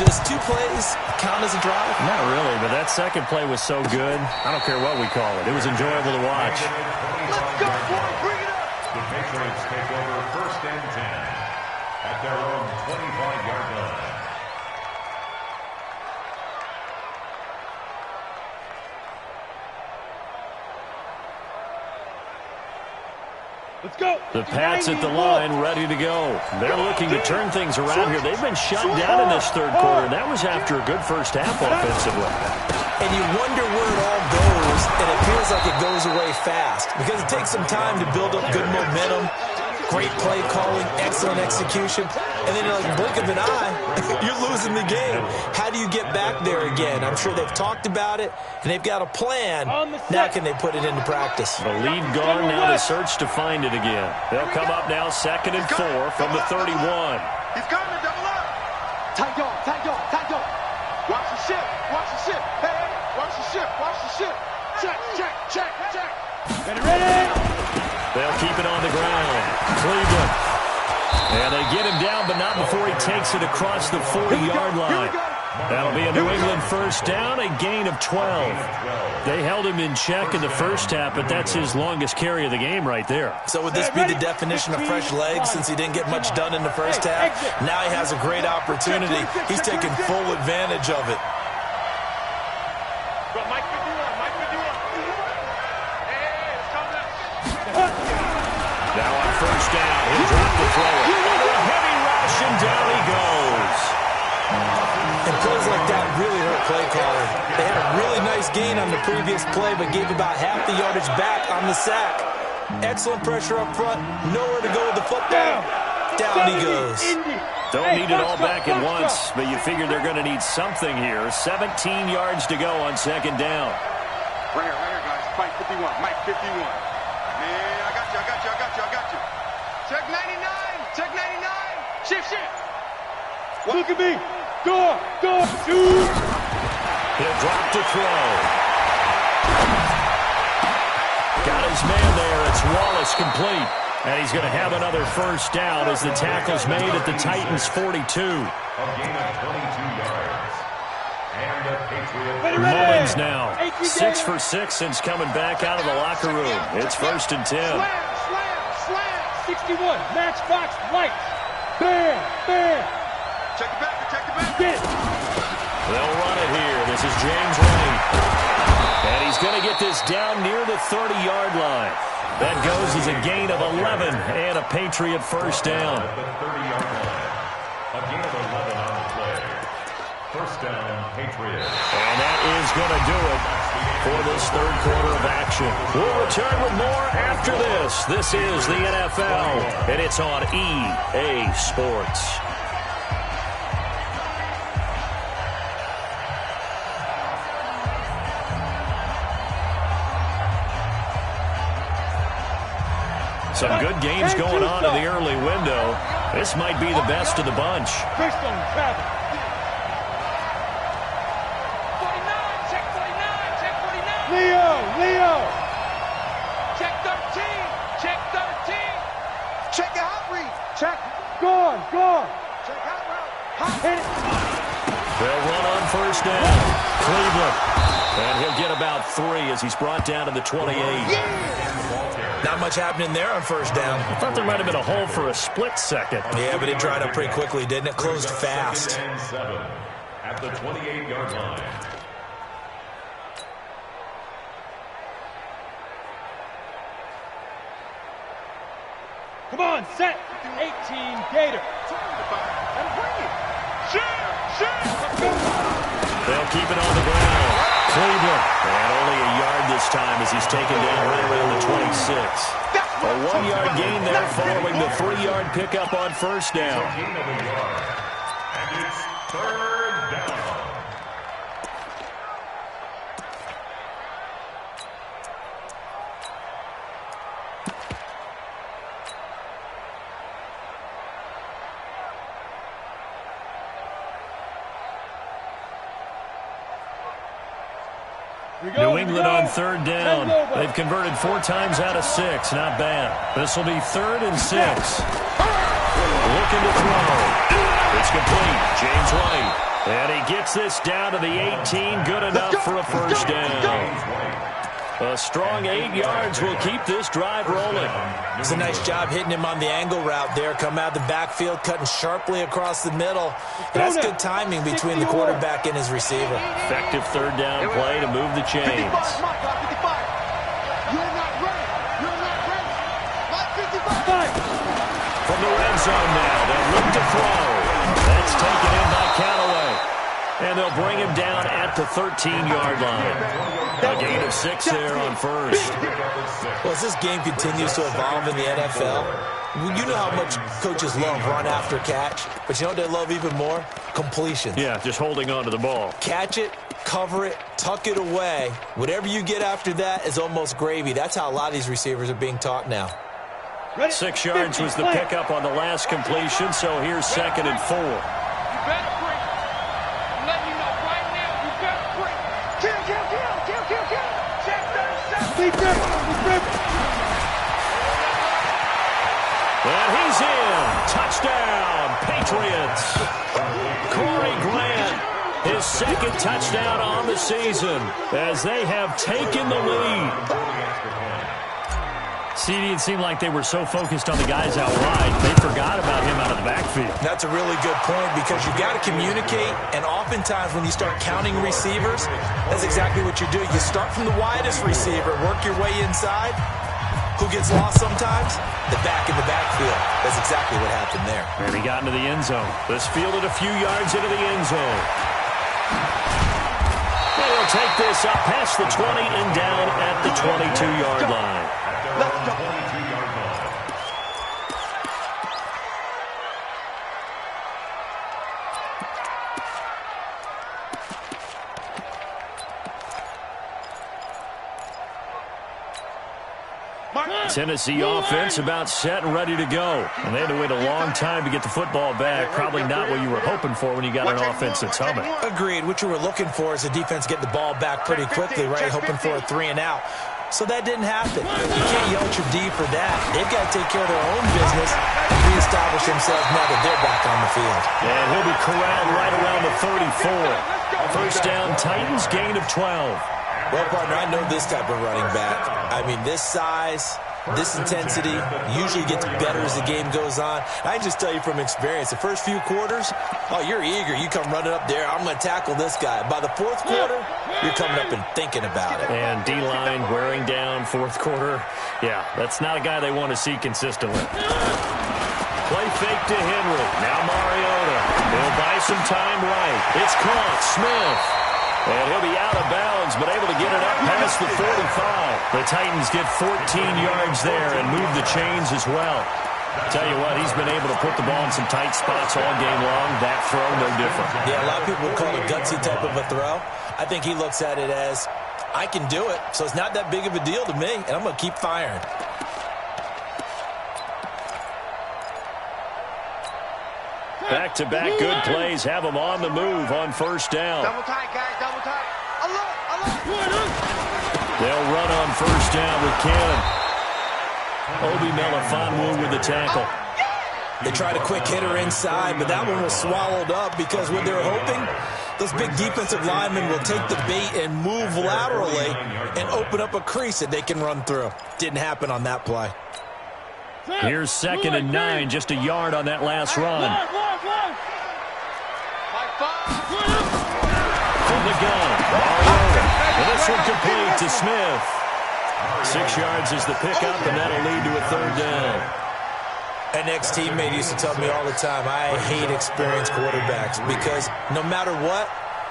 Does 2 plays count as a drive? Not really, but that second play was so good. I don't care what we call it. It was enjoyable to watch. Let's go, boy. Bring it up. The Patriots take over 1st and 10 at their own 25-yard line. Let's go. The Pats at the line, ready to go. They're looking to turn things around here. They've been shut down in this third quarter, and that was after a good first half offensively. And you wonder where it all goes, and it feels like it goes away fast because it takes some time to build up good momentum, great play calling, excellent execution, and then like blink of an eye, you're losing the game. How do you get back there again? I'm sure they've talked about it, and they've got a plan. Now can they put it into practice? The lead gone, now to search to find it again. They'll come up now 2nd and 4 from the 31. He's coming, double up. Tight dog. Watch the ship. Hey, watch the ship. Check. Ready. They'll keep it on the ground. Cleveland. And they get him down, but not before he takes it across the 40-yard line. That'll be a New England first down, a gain of 12. They held him in check in the first half, but that's his longest carry of the game right there. So would this be the definition of fresh legs since he didn't get much done in the first half? Now he has a great opportunity. He's taking full advantage of it. Mike 51. Hey, it's coming. Now on first down, he'll drop the throw. Under a heavy rush, and down he goes. And plays like that really hurt play calling. They had a really nice gain on the previous play, but gave about half the yardage back on the sack. Excellent pressure up front. Nowhere to go with the football. Down he goes. Don't need it all back at once, but you figure they're going to need something here. 17 yards to go on 2nd down. Right here, guys. Mike 51. Man, I got you. Check 99. Shift. Look at me. Go. Shoot. He'll drop to throw. Got his man there. It's Wallace complete. And he's going to have another first down as the tackle's made at the Titans' 42. A gain of 22 yards. And the Patriots. Mullins now 6 for 6 since coming back out of the locker room. It's 1st and 10. Slam. 61. Match box right. Bam. Check it back. Get. They'll run it here. This is James White. And he's going to get this down near the 30-yard line. That goes as a gain of 11 and a Patriot first down. At the 30-yard line. A gain of 11 on the play. First down, Patriots. And that is going to do it for this third quarter of action. We'll return with more after this. This is the NFL, and it's on EA Sports. Some good games going on in the early window. This might be the best of the bunch. Crystal Travis. 49, check 49, check 49. Leo. Check 13, check 13. Check your hot read. Check. Gone. Check hot route. Hit it. They'll run on first down. Cleveland. And he'll get about 3 as he's brought down to the 28. Not much happening there on first down. I thought there might have been a hole for a split second. Yeah, but it dried up pretty quickly, didn't it? Closed fast. 2nd and 7 at the 28-yard line. Come on, set. 18 Gator. And bring it. They'll keep it on the ground. Cleveland. And only a yard this time as he's taken down right around the 26. A 1-yard gain there following the 3-yard pickup on first down. A gain of a yard. And it's 3rd down. New England on 3rd down. They've converted 4 times out of 6. Not bad. This will be 3rd and 6. Looking to throw. It's complete. James White. And he gets this down to the 18. Good enough for a first down. A strong 8 yards will keep this drive rolling. It's a nice job hitting him on the angle route there. Come out the backfield, cutting sharply across the middle. And that's good timing between the quarterback and his receiver. Effective 3rd down play to move the chains. 55, my God, 55. You're not ready. My 55. From the red zone now, they'll look to throw. That's taken in by Callaway. And they'll bring him down at the 13-yard line. A gain of 6 there on first. Well, as this game continues to evolve in the NFL, you know how much coaches love run after catch, but you know what they love even more? Completions. Yeah, just holding on to the ball. Catch it, cover it, tuck it away. Whatever you get after that is almost gravy. That's how a lot of these receivers are being taught now. 6 yards was the pickup on the last completion, so here's 2nd and 4. You better bring it. I'm letting you know right now, you better bring it. Kill. Check 37. And he's in. Touchdown, Patriots. Corey Grant, his 2nd touchdown on the season as they have taken the lead. See, it seemed like they were so focused on the guys out wide, they forgot about him out of the backfield. That's a really good point because you've got to communicate, and oftentimes when you start counting receivers, that's exactly what you do. You start from the widest receiver, work your way inside. Who gets lost sometimes? The back in the backfield. That's exactly what happened there. And he got into the end zone. This fielded a few yards into the end zone. They'll take this up past the 20 and down at the 22-yard line. At their own 22-yard line. Tennessee offense about set and ready to go. And they had to wait a long time to get the football back. Probably not what you were hoping for when you got an offense that's humming. Agreed. What you were looking for is the defense get the ball back pretty quickly, right? Hoping for a 3-and-out. So that didn't happen. You can't yell at your D for that. They've got to take care of their own business and reestablish themselves now that they're back on the field. And he'll be corralled right around the 34. First down, Titans, gain of 12. Well, partner, I know this type of running back. I mean, this size, this intensity usually gets better as the game goes on. I can just tell you from experience, the first few quarters, oh, you're eager. You come running up there, I'm going to tackle this guy. By the fourth quarter, you're coming up and thinking about it. And D-line wearing down fourth quarter. Yeah, that's not a guy they want to see consistently. Play fake to Henry. Now Mariota. He'll buy some time right. It's caught. Smith. And he'll be out of bounds, but able to get it up past the 45. The Titans get 14 yards there and move the chains as well. Tell you what, he's been able to put the ball in some tight spots all game long. That throw, no different. Yeah, a lot of people would call it a gutsy type of a throw. I think he looks at it as, I can do it, so it's not that big of a deal to me, and I'm going to keep firing. Back-to-back good plays have them on the move on first down. Double tight, guys, double tight. They'll run on first down with Cannon. Obi Melifonwu with the tackle. They tried a quick hitter inside, but that one was swallowed up because what they're hoping, those big defensive linemen will take the bait and move laterally and open up a crease that they can run through. Didn't happen on that play. Here's 2nd and 9, just a yard on that last run. From the gun, Mariota. And this one complete to Smith. 6 yards is the pickup, and that'll lead to a third down. An ex-teammate used to tell me all the time, I hate experienced quarterbacks because no matter what,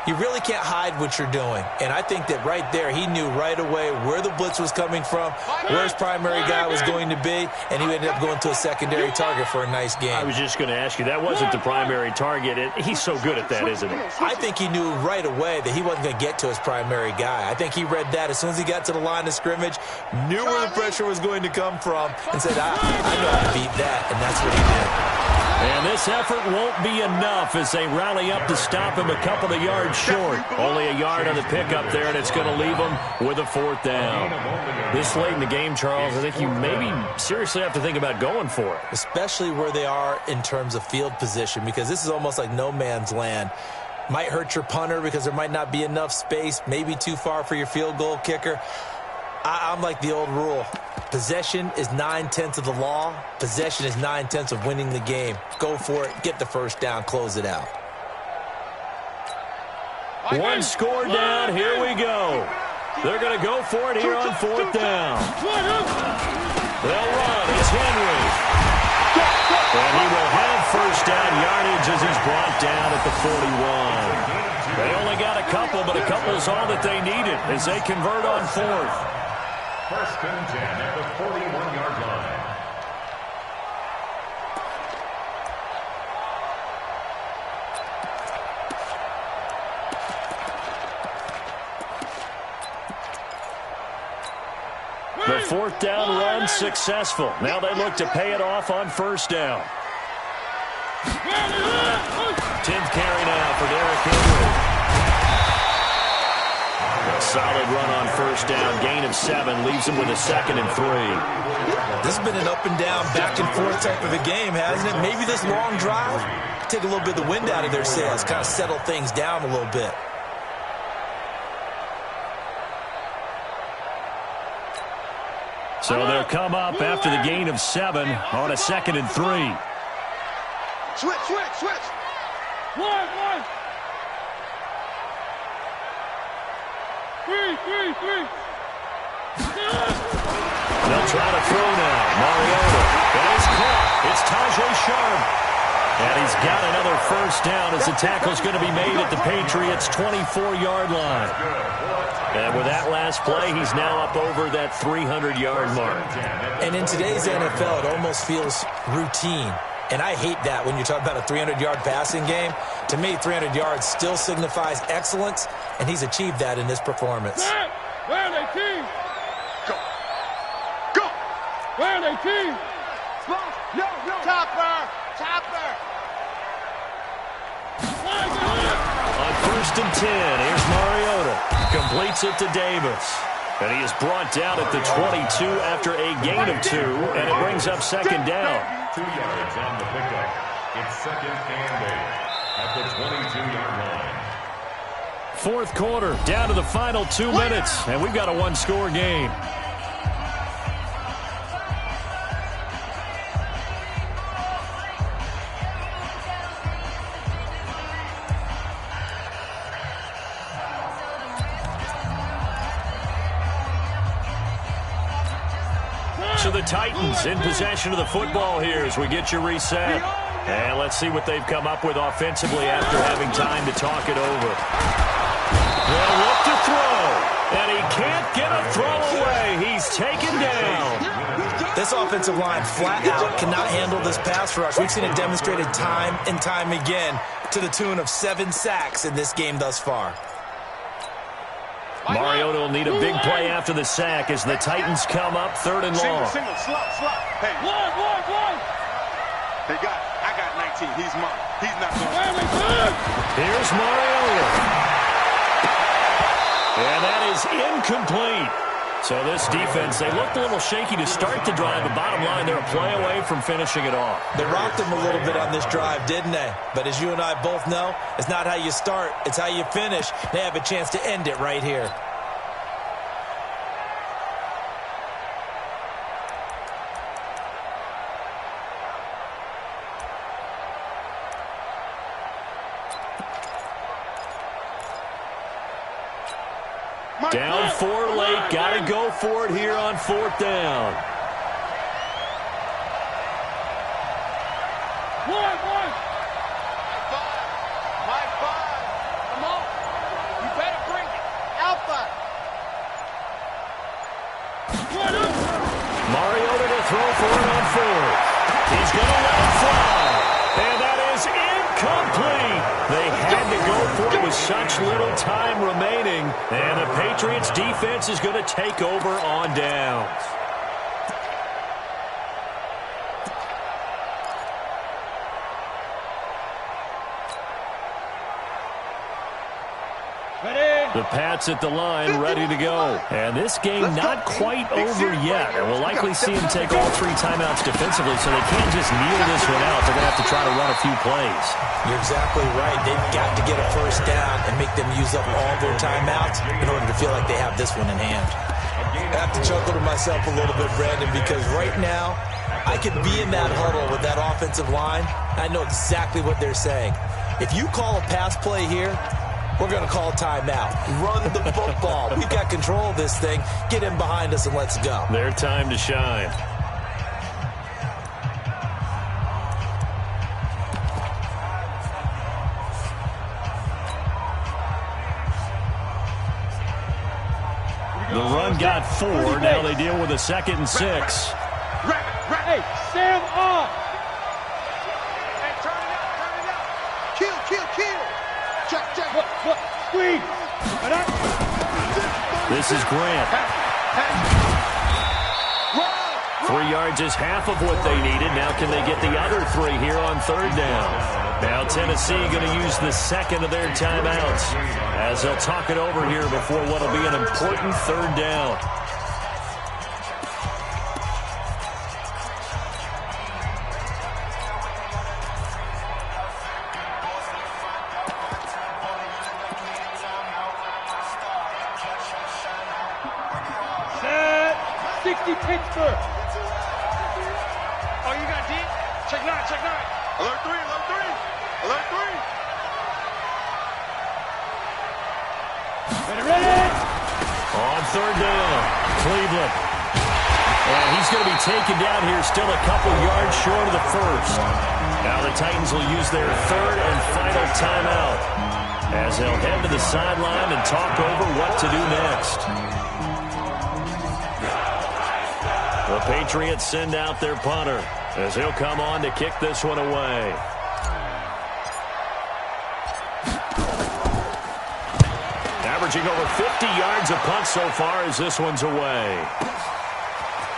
you really can't hide what you're doing. And I think that right there, he knew right away where the blitz was coming from, where his primary guy was going to be, and he ended up going to a secondary target for a nice game. I was just going to ask you, that wasn't the primary target. He's so good at that, isn't he? I think he knew right away that he wasn't going to get to his primary guy. I think he read that as soon as he got to the line of scrimmage, knew where the pressure was going to come from, and said, I know how to beat that, and that's what he did. And this effort won't be enough as they rally up to stop him a couple of yards short. Only a yard on the pickup there, and it's going to leave him with a fourth down. This late in the game, Charles, I think you maybe seriously have to think about going for it. Especially where they are in terms of field position, because this is almost like no man's land. Might hurt your punter because there might not be enough space, maybe too far for your field goal kicker. I'm like the old rule. Possession is 9/10 of the law. Possession is 9/10 of winning the game. Go for it. Get the first down. Close it out. One score down. Here we go. They're going to go for it here on fourth down. They'll run. It's Henry. And he will have first down yardage as he's brought down at the 41. They only got a couple, but a couple is all that they needed as they convert on fourth. First and 10 at the 41-yard line. The fourth down run successful. Now they look to pay it off on first down. 10th carry now for Derrick Henry. A solid run on first down. Gain of 7 leaves him with a 2nd and 3. This has been an up and down, back and forth type of a game, hasn't it? Maybe this long drive, take a little bit of the wind out of their sails, kind of settle things down a little bit. So they'll come up after the gain of 7 on a 2nd and 3. Switch. One. Three. They'll try to throw now. Mariota. And it's caught. It's Tajay Sharp. And he's got another first down as the tackle's going to be made at the Patriots' 24-yard line. And with that last play, he's now up over that 300-yard mark. And in today's NFL, it almost feels routine. And I hate that when you talk about a 300-yard passing game. To me, 300 yards still signifies excellence, and he's achieved that in this performance. Where are they, team? Go. Where are they, team? No. Chopper. On 1st and 10, here's Mariota. Completes it to Davis. And he is brought down at the 22 after a gain of 2, and it brings up 2nd down. 2 yards on the pickup. It's 2nd and 8 at the 22-yard line. 4th quarter, down to the final 2 minutes, and we've got a one-score game. So the Titans in possession of the football here as we get you reset. And let's see what they've come up with offensively after having time to talk it over. They'll look to throw, and he can't get a throw away. He's taken down. This offensive line flat out cannot handle this pass rush. We've seen it demonstrated time and time again to the tune of 7 sacks in this game thus far. Mariota will need a big play after the sack as the Titans come up 3rd and long. Single, slot. Hey. One. Hey, guys, I got 19. He's mine. He's not going. Here's Mariota. And that is incomplete. So this defense, they looked a little shaky to start the drive, but bottom line, they're a play away from finishing it off. They rocked them a little bit on this drive, didn't they? But as you and I both know, it's not how you start, it's how you finish. They have a chance to end it right here. Down 4 late, got to go for it here on 4th down. One. My five. Come on. You better bring it. Alpha. Mariota to throw for it on 4th. He's going to let it fly. And that is incomplete. They had to go for it with such little time remaining. And the Patriots defense is going to take over on downs. The Pats at the line, ready to go. And this game not quite over yet. And we'll likely see them take all 3 timeouts defensively, so they can't just kneel this one out. They're going to have to try to run a few plays. You're exactly right. They've got to get a 1st down and make them use up all their timeouts in order to feel like they have this one in hand. I have to chuckle to myself a little bit, Brandon, because right now I could be in that huddle with that offensive line. I know exactly what they're saying. If you call a pass play here, we're going to call timeout. Run the football. We've got control of this thing. Get in behind us and let's go. Their time to shine. The run got 4. Now they deal with a 2nd and 6. Hey, Sam off. Hey, turn it up. Kill. Check. Look, squeeze. This is Grant. 3 yards is half of what they needed. Now can they get the other 3 here on 3rd down? Now Tennessee going to use the 2nd of their timeouts as they'll talk it over here before what will be an important 3rd down. Set. 60 Pittsburgh. Oh, you got deep? Check 9. Alert 3. Ready. On 3rd down, Cleveland. And he's going to be taken down here still a couple yards short of the 1st. Now the Titans will use their 3rd and final timeout as they'll head to the sideline and talk over what to do next. The Patriots send out their punter as he'll come on to kick this one away. Averaging over 50 yards a punt so far as this one's away.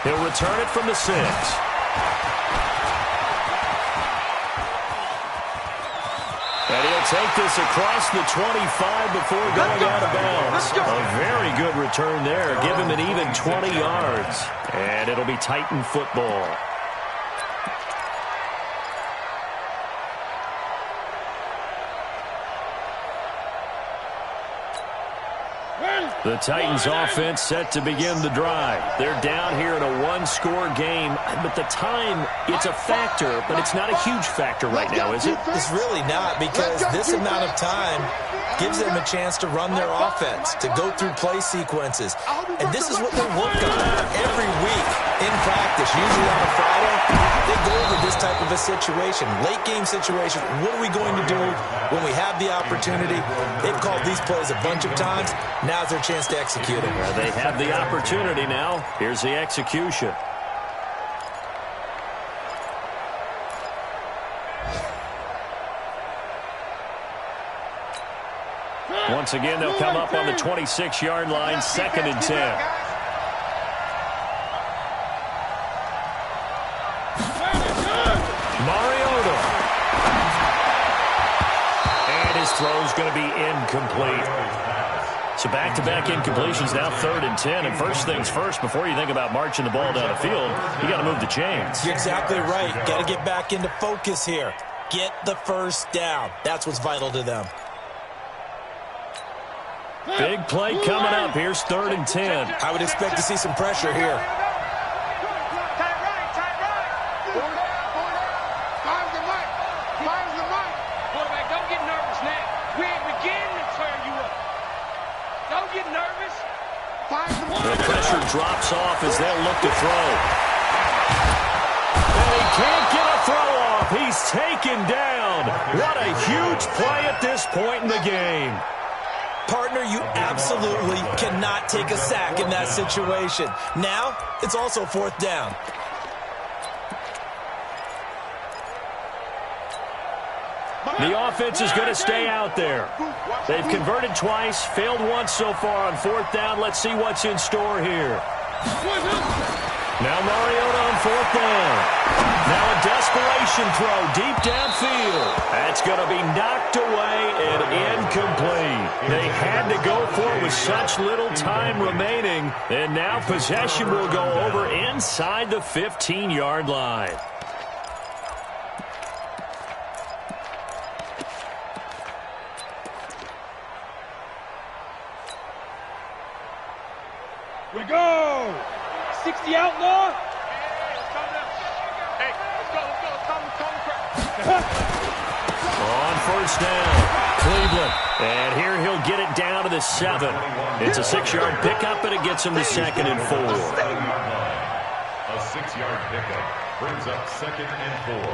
He'll return it from the 6. And he'll take this across the 25 before going out of bounds. A very good return there. Give him an even 20 yards. And it'll be Titan football. The Titans offense set to begin the drive. They're down here in a one-score game, but the time, it's a factor, but it's not a huge factor right now, is it? It's really not, because this amount of time gives them a chance to run their offense, to go through play sequences. And this is what they work on every week in practice. Usually on a Friday, they go over this type of a situation, late-game situation. What are we going to do when we have the opportunity? They've called these plays a bunch of times. Now's their chance to execute it. Well, they have the opportunity now. Here's the execution. Once again, they'll come up on the 26-yard line, 2nd and 10. Mariota. And his throw's going to be incomplete. So back-to-back incompletions, now 3rd and 10. And first things first, before you think about marching the ball down the field, you got to move the chains. You're exactly right. Got to get back into focus here. Get the first down. That's what's vital to them. Big play coming up. Here's 3rd and 10. I would expect to see some pressure here. Quarterback, don't get nervous now. We ain't beginning to turn you up. Don't get nervous. The pressure drops off as they'll look to throw. And he can't get a throw off. He's taken down. What a huge play at this point in the game. Partner, you absolutely cannot take a sack in that situation. Now, it's also 4th down. The offense is going to stay out there. They've converted twice, failed once so far on 4th down. Let's see what's in store here. Now Mariota on 4th down. Now a desperation throw deep downfield. That's going to be knocked away and incomplete. They had to go for it with such little time remaining. And now possession will go over inside the 15-yard line. We go! 60 outlaw! Hey, let's go. On 1st down, Cleveland. And here he'll get it down to the 7. It's a 6-yard pickup, and it gets him to 2nd and 4. A 6-yard pickup brings up 2nd and 4.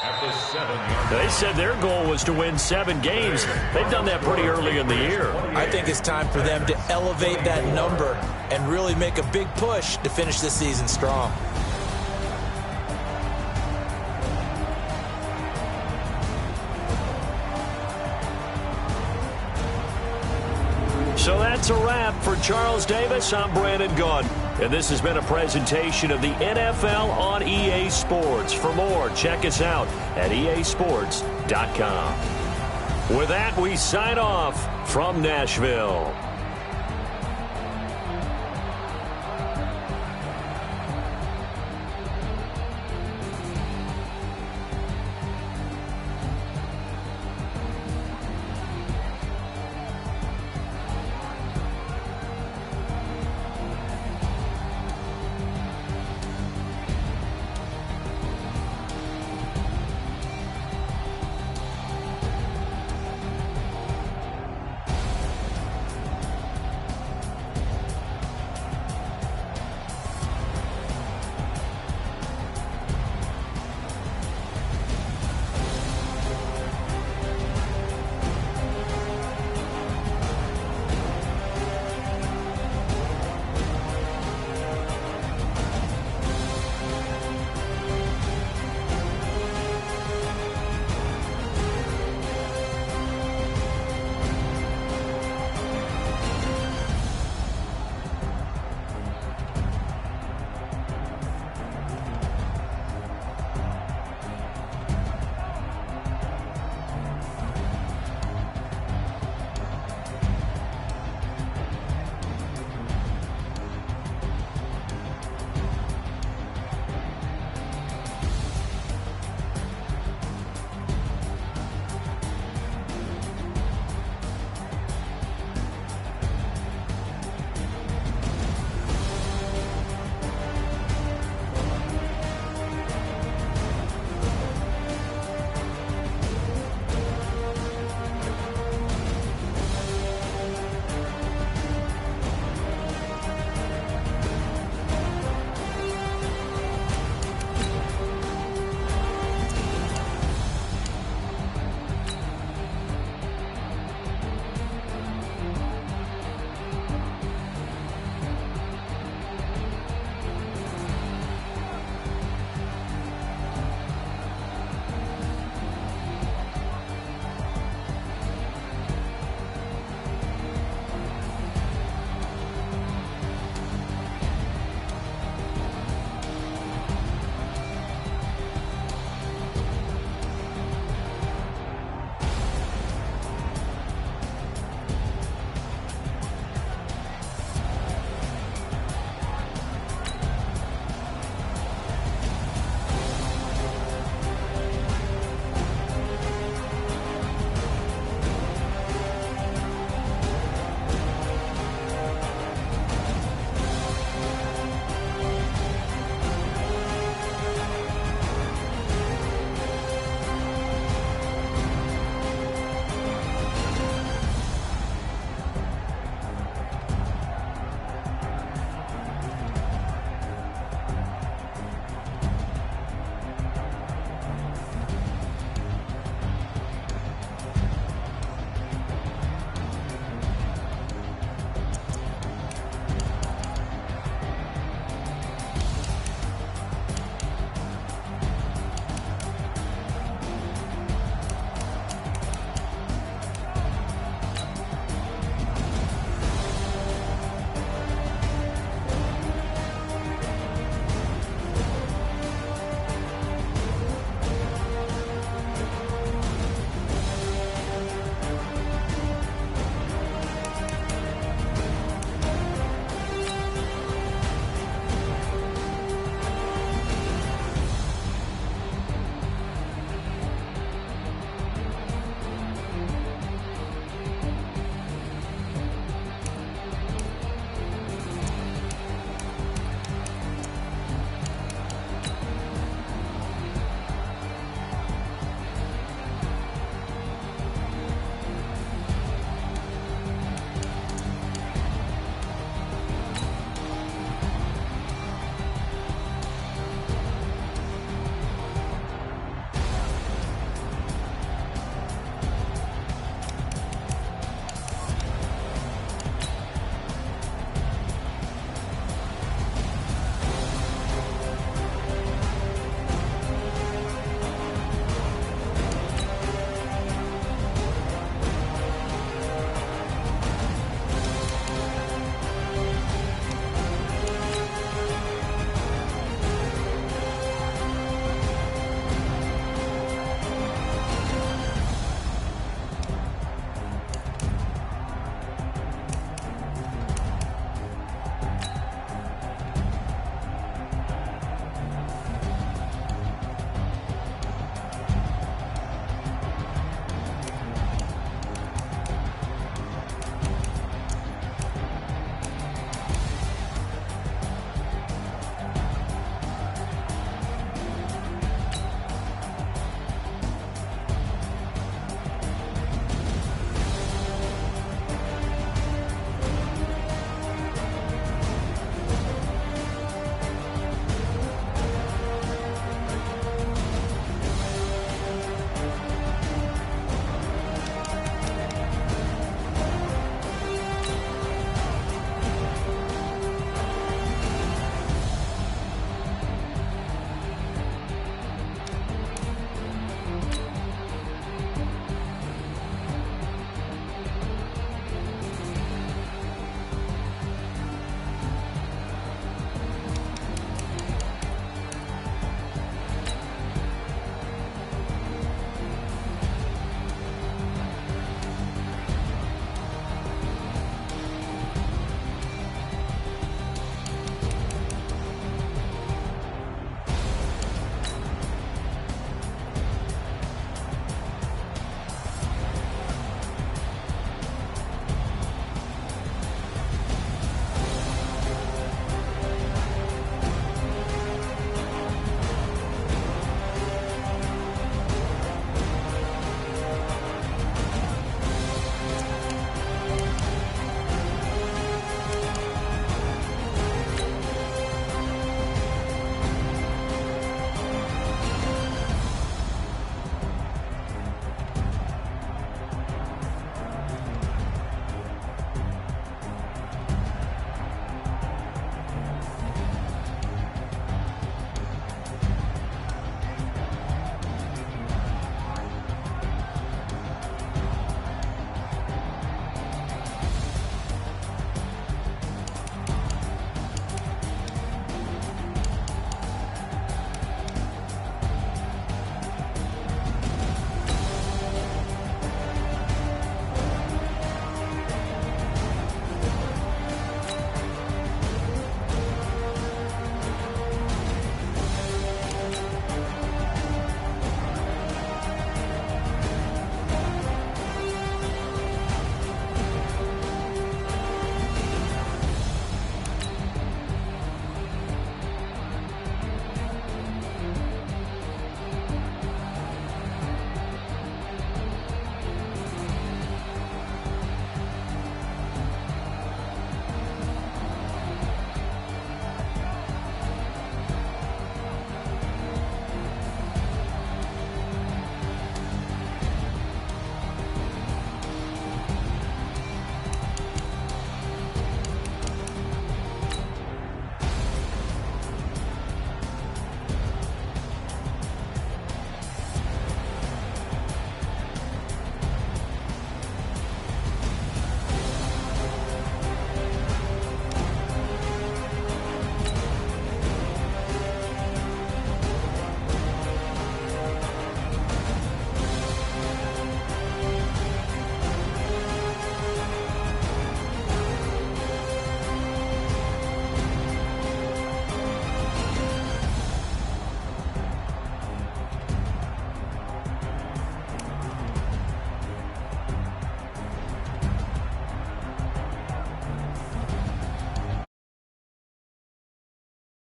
At the 7-yard They said their goal was to win 7 games. They've done that pretty early in the year. I think it's time for them to elevate that number and really make a big push to finish this season strong. So that's a wrap for Charles Davis. I'm Brandon Gunn. And this has been a presentation of the NFL on EA Sports. For more, check us out at easports.com. With that, we sign off from Nashville.